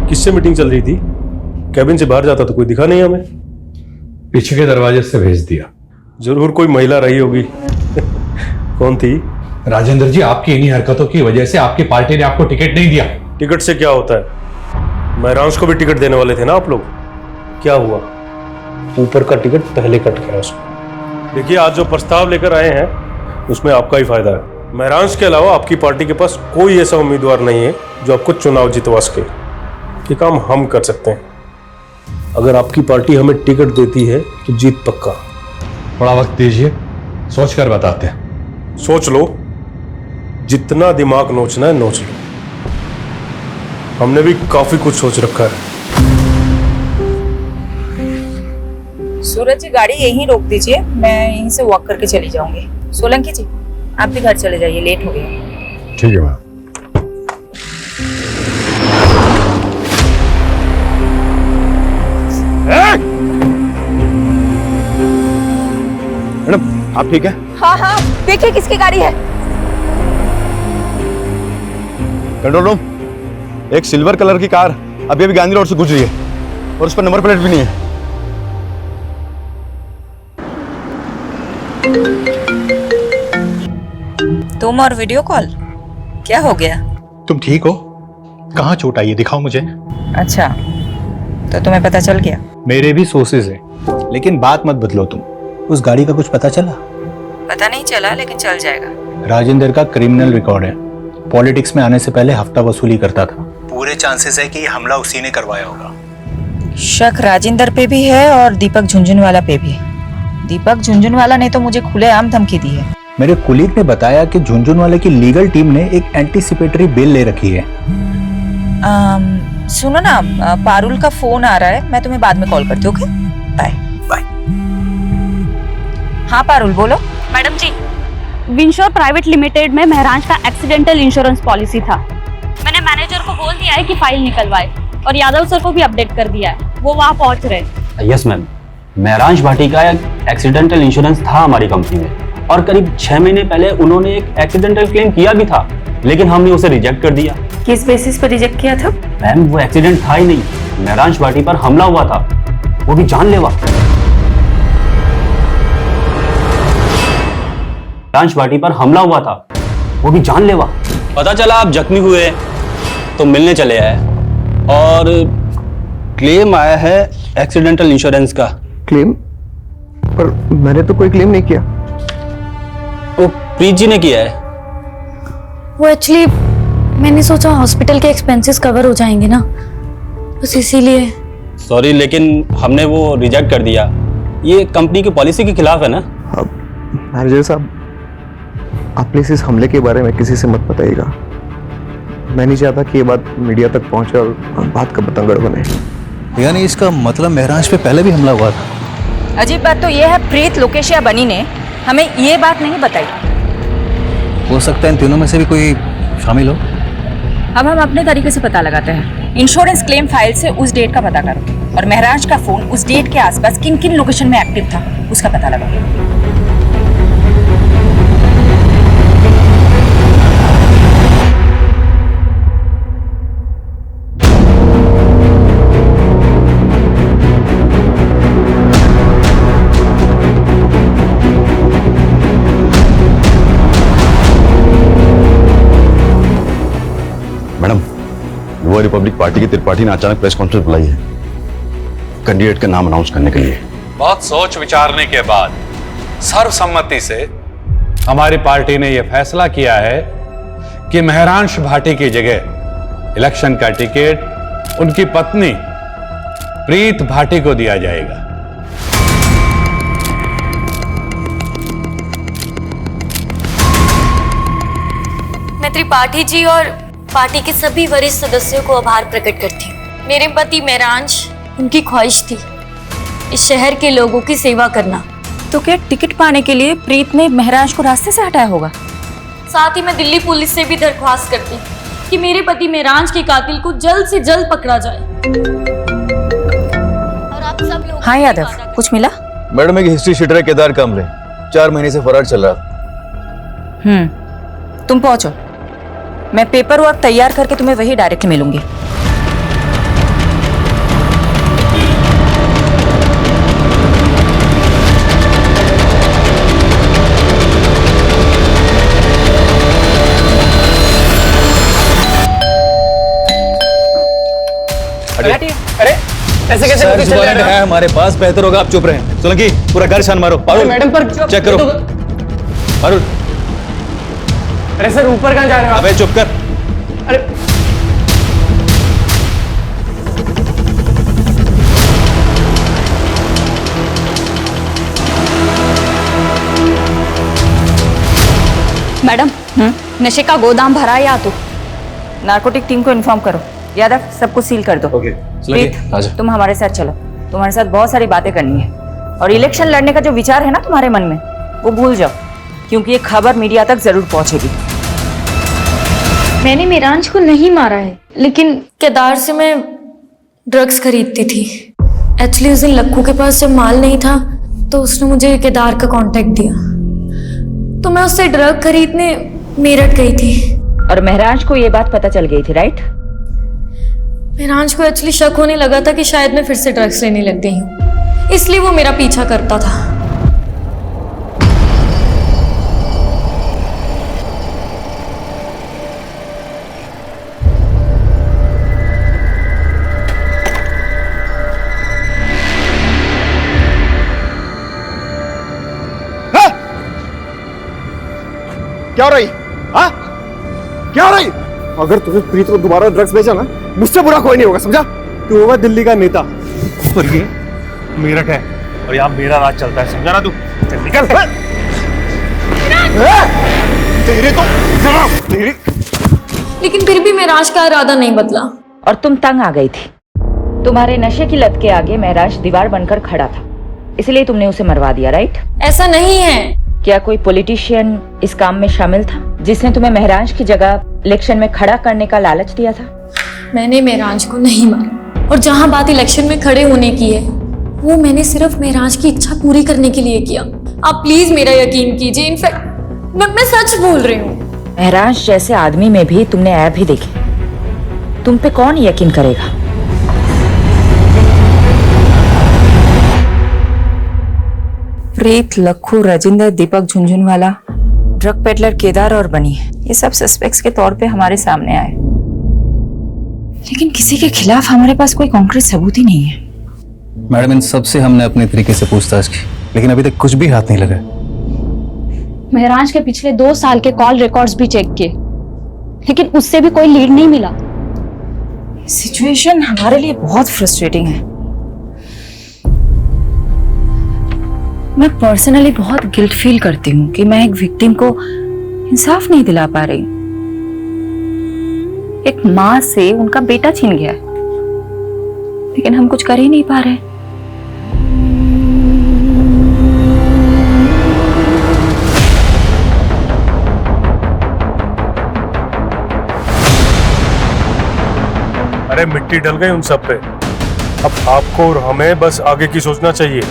किससे मीटिंग चल रही थी? कैबिन से बाहर जाता तो कोई दिखा नहीं हमें। पीछे के दरवाजे से भेज दिया। जरूर कोई महिला रही होगी। कौन थी? राजेंद्र जी, आपकी इन्हीं हरकतों की वजह से आपकी पार्टी ने आपको टिकट नहीं दिया। टिकट से क्या होता है? महरांश को भी टिकट देने वाले थे ना आप लोग। क्या हुआ? ऊपर का टिकट पहले कट गया उसको। देखिए, आज जो प्रस्ताव लेकर आए हैं उसमें आपका ही फायदा है। महरांश के अलावा आपकी पार्टी के पास कोई ऐसा उम्मीदवार नहीं है जो आपको चुनाव जितवा सके। ये काम हम कर सकते हैं। अगर आपकी पार्टी हमें टिकट देती है तो जीत पक्का। थोड़ा वक्त दीजिए, सोच कर बताते हैं। सोच लो, जितना दिमाग नोचना है नोच लो। हमने भी काफी कुछ सोच रखा है। सूरज जी गाड़ी यहीं रोक दीजिए, मैं यहीं से वॉक करके चली जाऊंगी। सोलंकी जी आप भी घर चले जाइए, लेट हो गया। ठीक है मैम। मैडम आप ठीक है? हाँ हाँ, देखिए किसकी गाड़ी है। कंट्रोल रूम, एक सिल्वर कलर की कार अभी अभी गांधी रोड से गुजरी है और उस पर नंबर प्लेट भी नहीं है। तुम और वीडियो कॉल, क्या हो गया? तुम ठीक हो? कहाँ चोट आई है, दिखाओ मुझे। अच्छा, तो तुम्हें पता चल गया? मेरे भी सोर्सेज हैं, लेकिन बात मत बदलो तुम। उस गाड़ी का कुछ पता चला? पता नहीं चला, लेकिन चल जाएगा। राजेंद्र का क्रिमिनल रिकॉर्ड है, पॉलिटिक्स में आने से पहले हफ्ता वसूली करता था। पूरे चांसेस है कि ये हमला उसी ने करवाया होगा। शक राजेंद्र पे भी है और दीपक झुंझुनवाला पे भी। दीपक झुंझुनवाला ने तो मुझे खुलेआम धमकी दी है। मेरे कुलीग ने बताया कि झुंझुनवाले की लीगल टीम ने एक एंटीसिपेटरी बेल ले रखी है। सुनो ना, पारुल का फोन आ रहा है, मैं तुम्हें बाद में कॉल करती हूँ। Okay, bye bye. हाँ पारुल बोलो। मैडम जी, विंश्योर प्राइवेट लिमिटेड में महराज का एक्सीडेंटल इंश्योरेंस पॉलिसी था। मैंने मैनेजर को बोल दिया है कि फाइल निकलवाए और यादव सर को भी अपडेट कर दिया है, वो वहाँ पहुँच रहे। यस मैम, महराज भाटी का एक एक्सीडेंटल इंश्योरेंस था हमारी कंपनी में और करीब 6 महीने पहले उन्होंने एक एक्सीडेंटल क्लेम किया भी था, लेकिन हमने उसे रिजेक्ट कर दिया। किस बेसिस पर रिजेक्ट किया था? मैम वो एक्सीडेंट था ही नहीं, महराज भाटी पर हमला हुआ था, वो भी जानलेवा। महराज भाटी पर हमला हुआ था, वो भी जानलेवा। पता चला आप जख्मी हुए तो मिलने चले आए और क्लेम आया है एक्सीडेंटल इंश्योरेंस का। क्लेम? पर मैंने तो कोई क्लेम नहीं किया। वो प्रीत जी ने किया है। वो एक्चुअली मैंने सोचा हॉस्पिटल के एक्सपेंसेस कवर हो जाएंगे ना, बस इसीलिए। सॉरी, लेकिन हमने वो रिजेक्ट कर दिया। ये कंपनी की पॉलिसी के खिलाफ है ना। मैनेजर साहब, आप प्लीज इस हमले के बारे में किसी से मत बताइएगा। मैं नहीं चाहता कि ये बात मीडिया तक पहुंचे और बात का बतंगड़ बने। यानी इसका मतलब महराज पे पहले भी हमला हुआ था। अजीब बात तो यह है, प्रीत लोकेश या बनी ने हमें ये बात नहीं बताई। हो सकता है इन तीनों में से भी कोई शामिल हो। अब हम अपने तरीके से पता लगाते हैं। इंश्योरेंस क्लेम फाइल से उस डेट का पता करो और महराज का फोन उस डेट के आसपास किन किन लोकेशन में एक्टिव था उसका पता लगाओ। मैडम, युवा रिपब्लिक पार्टी की त्रिपाठी ने अचानक प्रेस कॉन्फ्रेंस बुलाई है कैंडिडेट का नाम अनाउंस करने के लिए। बहुत सोच विचारने के बाद सर्वसम्मति से हमारी पार्टी ने यह फैसला किया है कि महरांश भाटी की जगह इलेक्शन का टिकट उनकी पत्नी प्रीत भाटी को दिया जाएगा। मैं त्रिपाठी जी और पार्टी के सभी वरिष्ठ सदस्यों को आभार प्रकट करती हूँ। मेरे पति महरांश, उनकी ख्वाहिश थी इस शहर के लोगों की सेवा करना। तो क्या टिकट पाने के लिए प्रीत ने महराज को रास्ते से हटाया होगा? साथ ही मैं दिल्ली पुलिस से भी दरख्वास्त करती कि मेरे पति महराज के कातिल को जल्द से जल्द पकड़ा जाए। और आप सब लोग। हाँ यादव, कुछ मिला? मैडम, एक हिस्ट्री शीटर है केदार कामले, 4 महीने से फरार चल रहा। तुम पहुंचो, मैं पेपर वर्क तैयार करके तुम्हें वही डायरेक्ट मिलूंगी। अरे ऐसे कैसे सर्च वारंट है हमारे पास, बेहतर होगा आप चुप रहें। सोलंकी, पूरा घर छान मारो। पारुल, मैडम पर चेक करो। पारुल, अरे सर ऊपर कहाँ जा रहे हो आप? अबे चुप कर। अरे नशे का गोदाम भरा है या तो नार्कोटिक टीम को इन्फॉर्म करो। यादव, सबको सील कर दो। ओके तुम हमारे साथ चलो, तुम्हारे साथ बहुत सारी बातें करनी है। और इलेक्शन लड़ने का जो विचार है ना तुम्हारे मन में, वो भूल जाओ, क्योंकि ये खबर मीडिया तक जरूर पहुंचेगी। मैंने मेरांज को नहीं मारा है, लेकिन केदार से मैं ड्रग्स खरीदती थी। एक्चुअली उस दिन लक्कू के पास जब माल नहीं था तो उसने मुझे केदार का कांटेक्ट दिया, तो मैं उससे ड्रग खरीदने मेरठ गई थी। और महराज को ये बात पता चल गई थी, राइट? मेरांज को एक्चुअली शक होने लगा था कि शायद मैं फिर से ड्रग्स लेने लग गई हूँ, इसलिए वो मेरा पीछा करता था। क्या हो रही? हाँ? क्या हो रही? अगर तुझे प्रीत को दोबारा ड्रग्स बेचा ना, मुझसे बुरा कोई नहीं होगा, समझा? तू होगा दिल्ली का नेता और ये मेरठ है और यहाँ मेरा राज चलता है, समझा ना तू? चल निकल। तेरे तो तेरे। लेकिन फिर भी मेराज का इरादा नहीं बदला। और तुम तंग आ गई थी। तुम्हारे नशे की लत के आगे महराज दीवार बनकर खड़ा था, इसलिए तुमने उसे मरवा दिया, राइट? ऐसा नहीं है। क्या कोई पॉलिटिशियन इस काम में शामिल था जिसने तुम्हें महराज की जगह इलेक्शन में खड़ा करने का लालच दिया था? मैंने महराज को नहीं मारा, और जहां बात इलेक्शन में खड़े होने की है, वो मैंने सिर्फ महराज की इच्छा पूरी करने के लिए किया। आप प्लीज मेरा यकीन कीजिए, इनफैक्ट मैं सच बोल रही हूँ। महराज जैसे आदमी में भी तुमने ऐप ही देखी, तुम पे कौन यकीन करेगा? प्रीत, लक्खू, राजेंद्र, दीपक झुंझुनवाला, ड्रग पेडलर केदार और बनी, ये सब सस्पेक्ट्स के तौर पे हमारे सामने आए, लेकिन किसी के खिलाफ हमारे पास कोई कॉन्क्रीट सबूत ही नहीं है। मैडम, इन सब से हमने अपने तरीके से पूछताछ की, लेकिन अभी तक कुछ भी हाथ नहीं लगा। महराज के पिछले 2 साल के कॉल रिकॉर्ड्स भी चेक किए, लेकिन उससे भी कोई लीड नहीं मिला। सिचुएशन हमारे लिए बहुत फ्रस्ट्रेटिंग है। मैं पर्सनली बहुत गिल्ट फील करती हूँ कि मैं एक विक्टिम को इंसाफ नहीं दिला पा रही। एक माँ से उनका बेटा छीन गया, लेकिन हम कुछ कर ही नहीं पा रहे। अरे मिट्टी डल गई उन सब पे, अब आपको और हमें बस आगे की सोचना चाहिए।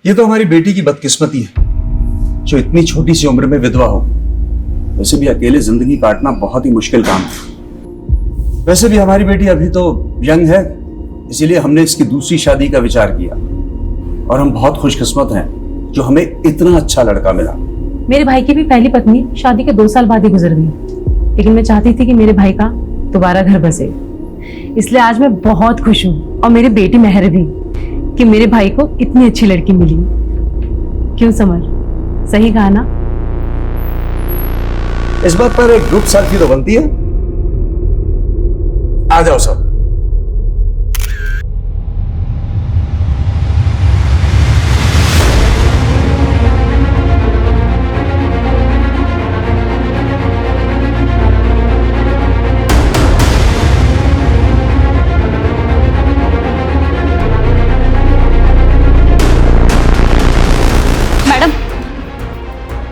ये तो हमारी बेटी की बदकिस्मती है जो इतनी छोटी सी उम्र में विधवा हो। वैसे भी अकेले जिंदगी काटना बहुत ही मुश्किल काम है। वैसे भी हमारी बेटी अभी तो यंग है, इसीलिए हमने इसकी दूसरी शादी का विचार किया, और हम बहुत खुशकिस्मत हैं जो हमें इतना अच्छा लड़का मिला। मेरे भाई की भी पहली पत्नी शादी के 2 साल बाद ही गुजर गई, लेकिन मैं चाहती थी कि मेरे भाई का दोबारा घर बसे, इसलिए आज मैं बहुत खुश हूँ, और मेरी बेटी मेहर भी, कि मेरे भाई को इतनी अच्छी लड़की मिली। क्यों समर, सही कहा ना? इस बात पर एक ग्रुप सेल्फी तो बनती है। आ जाओ सब।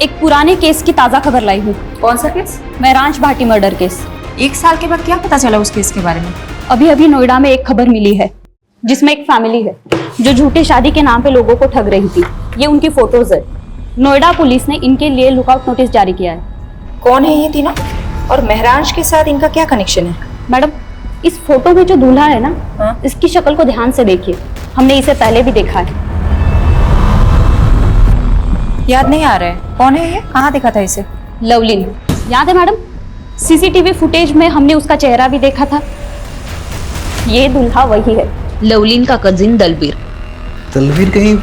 एक पुराने केस की ताजा खबर लाई हूँ। कौन सा केस? महराज भाटी मर्डर केस। 1 साल के बाद क्या पता चला उस केस के बारे में? अभी अभी नोएडा में एक खबर मिली है जिसमें एक फैमिली है जो झूठी शादी के नाम पे लोगों को ठग रही थी। ये उनकी फोटोज है। नोएडा पुलिस ने इनके लिए लुकआउट नोटिस जारी किया है। कौन है ये तीनों, और महराज के साथ इनका क्या कनेक्शन है? मैडम, इस फोटो में जो दूल्हा है ना, इसकी शक्ल को ध्यान से देखिए, हमने इसे पहले भी देखा है। याद नहीं आ रहा है, कौन है ये? कहाँ देखा था इसे? लवलीन, याद है मैडम? सीसीटीवी फुटेज में हमने उसका चेहरा भी देखा था। ये दूल्हा वही है। लवलीन का कजिन दलबीर। तलवीर कहीं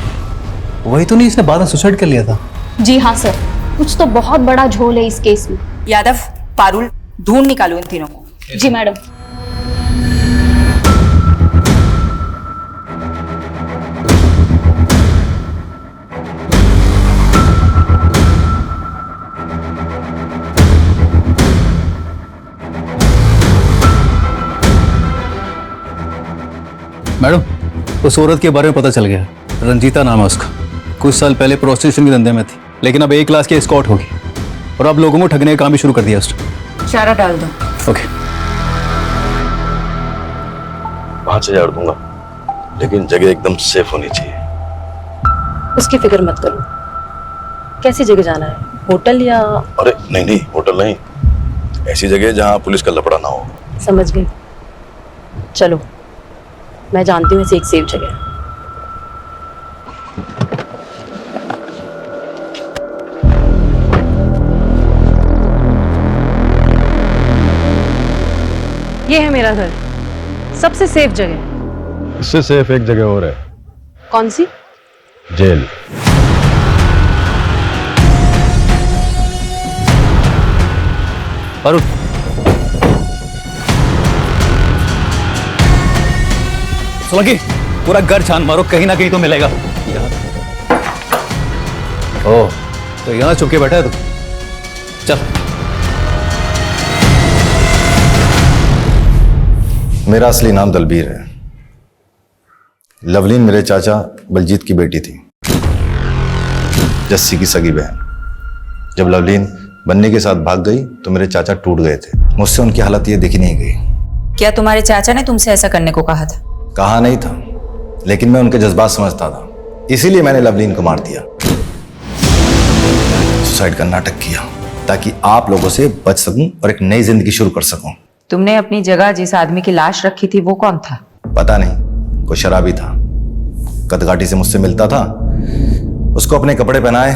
वही तो नहीं इसने बाद में सुसाइड कर लिया था? जी हाँ सर, कुछ तो बहुत बड़ा झोल है इस केस में। यादव, पारुल, ढूंढ निकालो इन तीनों को। जी मैडम। मैडम, उस औरत के बारे में पता चल गया। रंजीता नाम है उसका। कुछ साल पहले प्रोस्टिट्यूशन के धंधे में थी, लेकिन अब A क्लास की एस्कॉर्ट होगी और अब लोगों को ठगने का काम भी शुरू कर दिया उसने। चारा डाल दो। ओके। 5,000 दूंगा, लेकिन जगह एकदम सेफ होनी चाहिए। उसकी फिक्र मत करो। कैसी जगह जाना है, होटल या? अरे नहीं नहीं, होटल नहीं, ऐसी जगह जहां पुलिस का लफड़ा ना हो। समझ गई। चलो, मैं जानती हूँ ऐसी एक सेफ जगह है। ये है मेरा घर, सबसे सेफ जगह। इससे सेफ एक जगह और है। कौन सी? जेल। पारुल, सोलंकी, पूरा घर छान मारो, कहीं ना कहीं तो मिलेगा। ओह, तो यहाँ छुप के बैठा है तू? चल। मेरा असली नाम दलबीर है। लवलीन मेरे चाचा बलजीत की बेटी थी, जस्सी की सगी बहन। जब लवलीन बन्नी के साथ भाग गई तो मेरे चाचा टूट गए थे। मुझसे उनकी हालत ये देखी नहीं गई। क्या तुम्हारे चाचा ने तुमसे ऐसा करने को कहा था? कहा नहीं था, लेकिन मैं उनके जज्बात समझता था, इसीलिए मैंने लवलीन को मार दिया। सुसाइड का नाटक किया ताकि आप लोगों से बच सकूं और एक नई जिंदगी शुरू कर सकूं। तुमने अपनी जगह जिस आदमी की लाश रखी थी वो कौन था? पता नहीं, कोई शराबी था, कदकाठी से मुझसे मिलता था। उसको अपने कपड़े पहनाए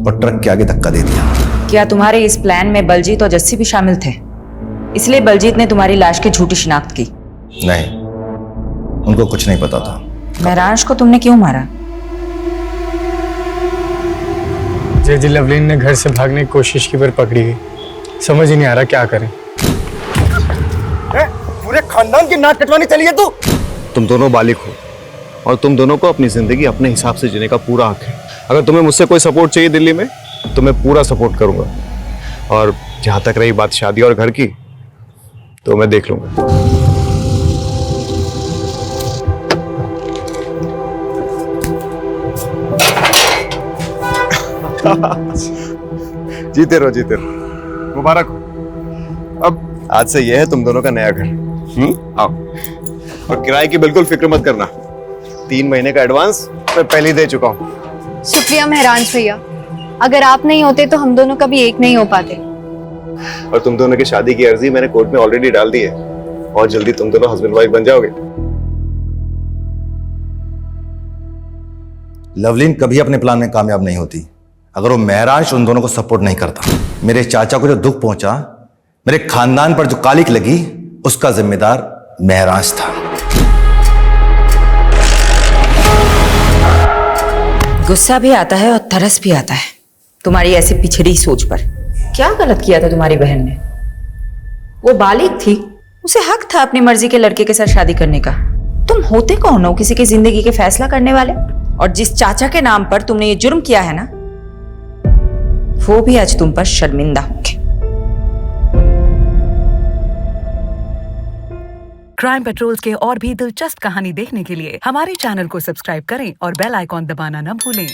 और ट्रक के आगे धक्का दे दिया। क्या तुम्हारे इस प्लान में बलजीत और जस्सी भी शामिल थे? इसलिए बलजीत ने तुम्हारी लाश की झूठी शिनाख्त की? नहीं, उनको कुछ नहीं पता था। महराज को तुमने क्यों मारा? जी लवलीन ने घर से भागने की कोशिश की पर पकड़ी गई। समझ ही नहीं आ रहा क्या करें। पूरे खानदान की नाक कटवानी चली है तू। तुम दोनों बालिग हो और तुम दोनों को अपनी जिंदगी अपने हिसाब से जीने का पूरा हक है। अगर तुम्हें मुझसे कोई सपोर्ट चाहिए दिल्ली में तो मैं पूरा सपोर्ट करूंगा, और जहां तक रही बात शादी और घर की तो मैं देख लूंगा। जीते रहो, जीते रहो, मुबारक हो। अब आज से यह है तुम दोनों का नया घर। आओ, और किराए की बिल्कुल फिक्र मत करना। 3 महीने का एडवांस मैं पहले ही दे चुका हूँ। शुक्रिया महराज भैया, अगर आप नहीं होते तो हम दोनों कभी एक नहीं हो पाते। और तुम दोनों की शादी की अर्जी मैंने कोर्ट में ऑलरेडी डाल दी है, और जल्दी तुम दोनों हस्बैंड वाइफ बन जाओगे। लवलीन कभी अपने प्लान में कामयाब नहीं होती अगर वो महराज उन दोनों को सपोर्ट नहीं करता। मेरे चाचा को जो दुख पहुंचा, मेरे खानदान पर जो कालिक लगी, उसका जिम्मेदार महराज था। गुस्सा भी आता है और तरस भी आता है तुम्हारी ऐसी पिछड़ी सोच पर। क्या गलत किया था तुम्हारी बहन ने? वो बालिग थी, उसे हक था अपनी मर्जी के लड़के के साथ शादी करने का। तुम होते कौन हो किसी की जिंदगी के फैसला करने वाले? और जिस चाचा के नाम पर तुमने ये जुर्म किया है ना, वो भी आज तुम पर शर्मिंदा होंगे। क्राइम पेट्रोल्स के और भी दिलचस्प कहानी देखने के लिए हमारे चैनल को सब्सक्राइब करें और बेल आइकॉन दबाना न भूलें।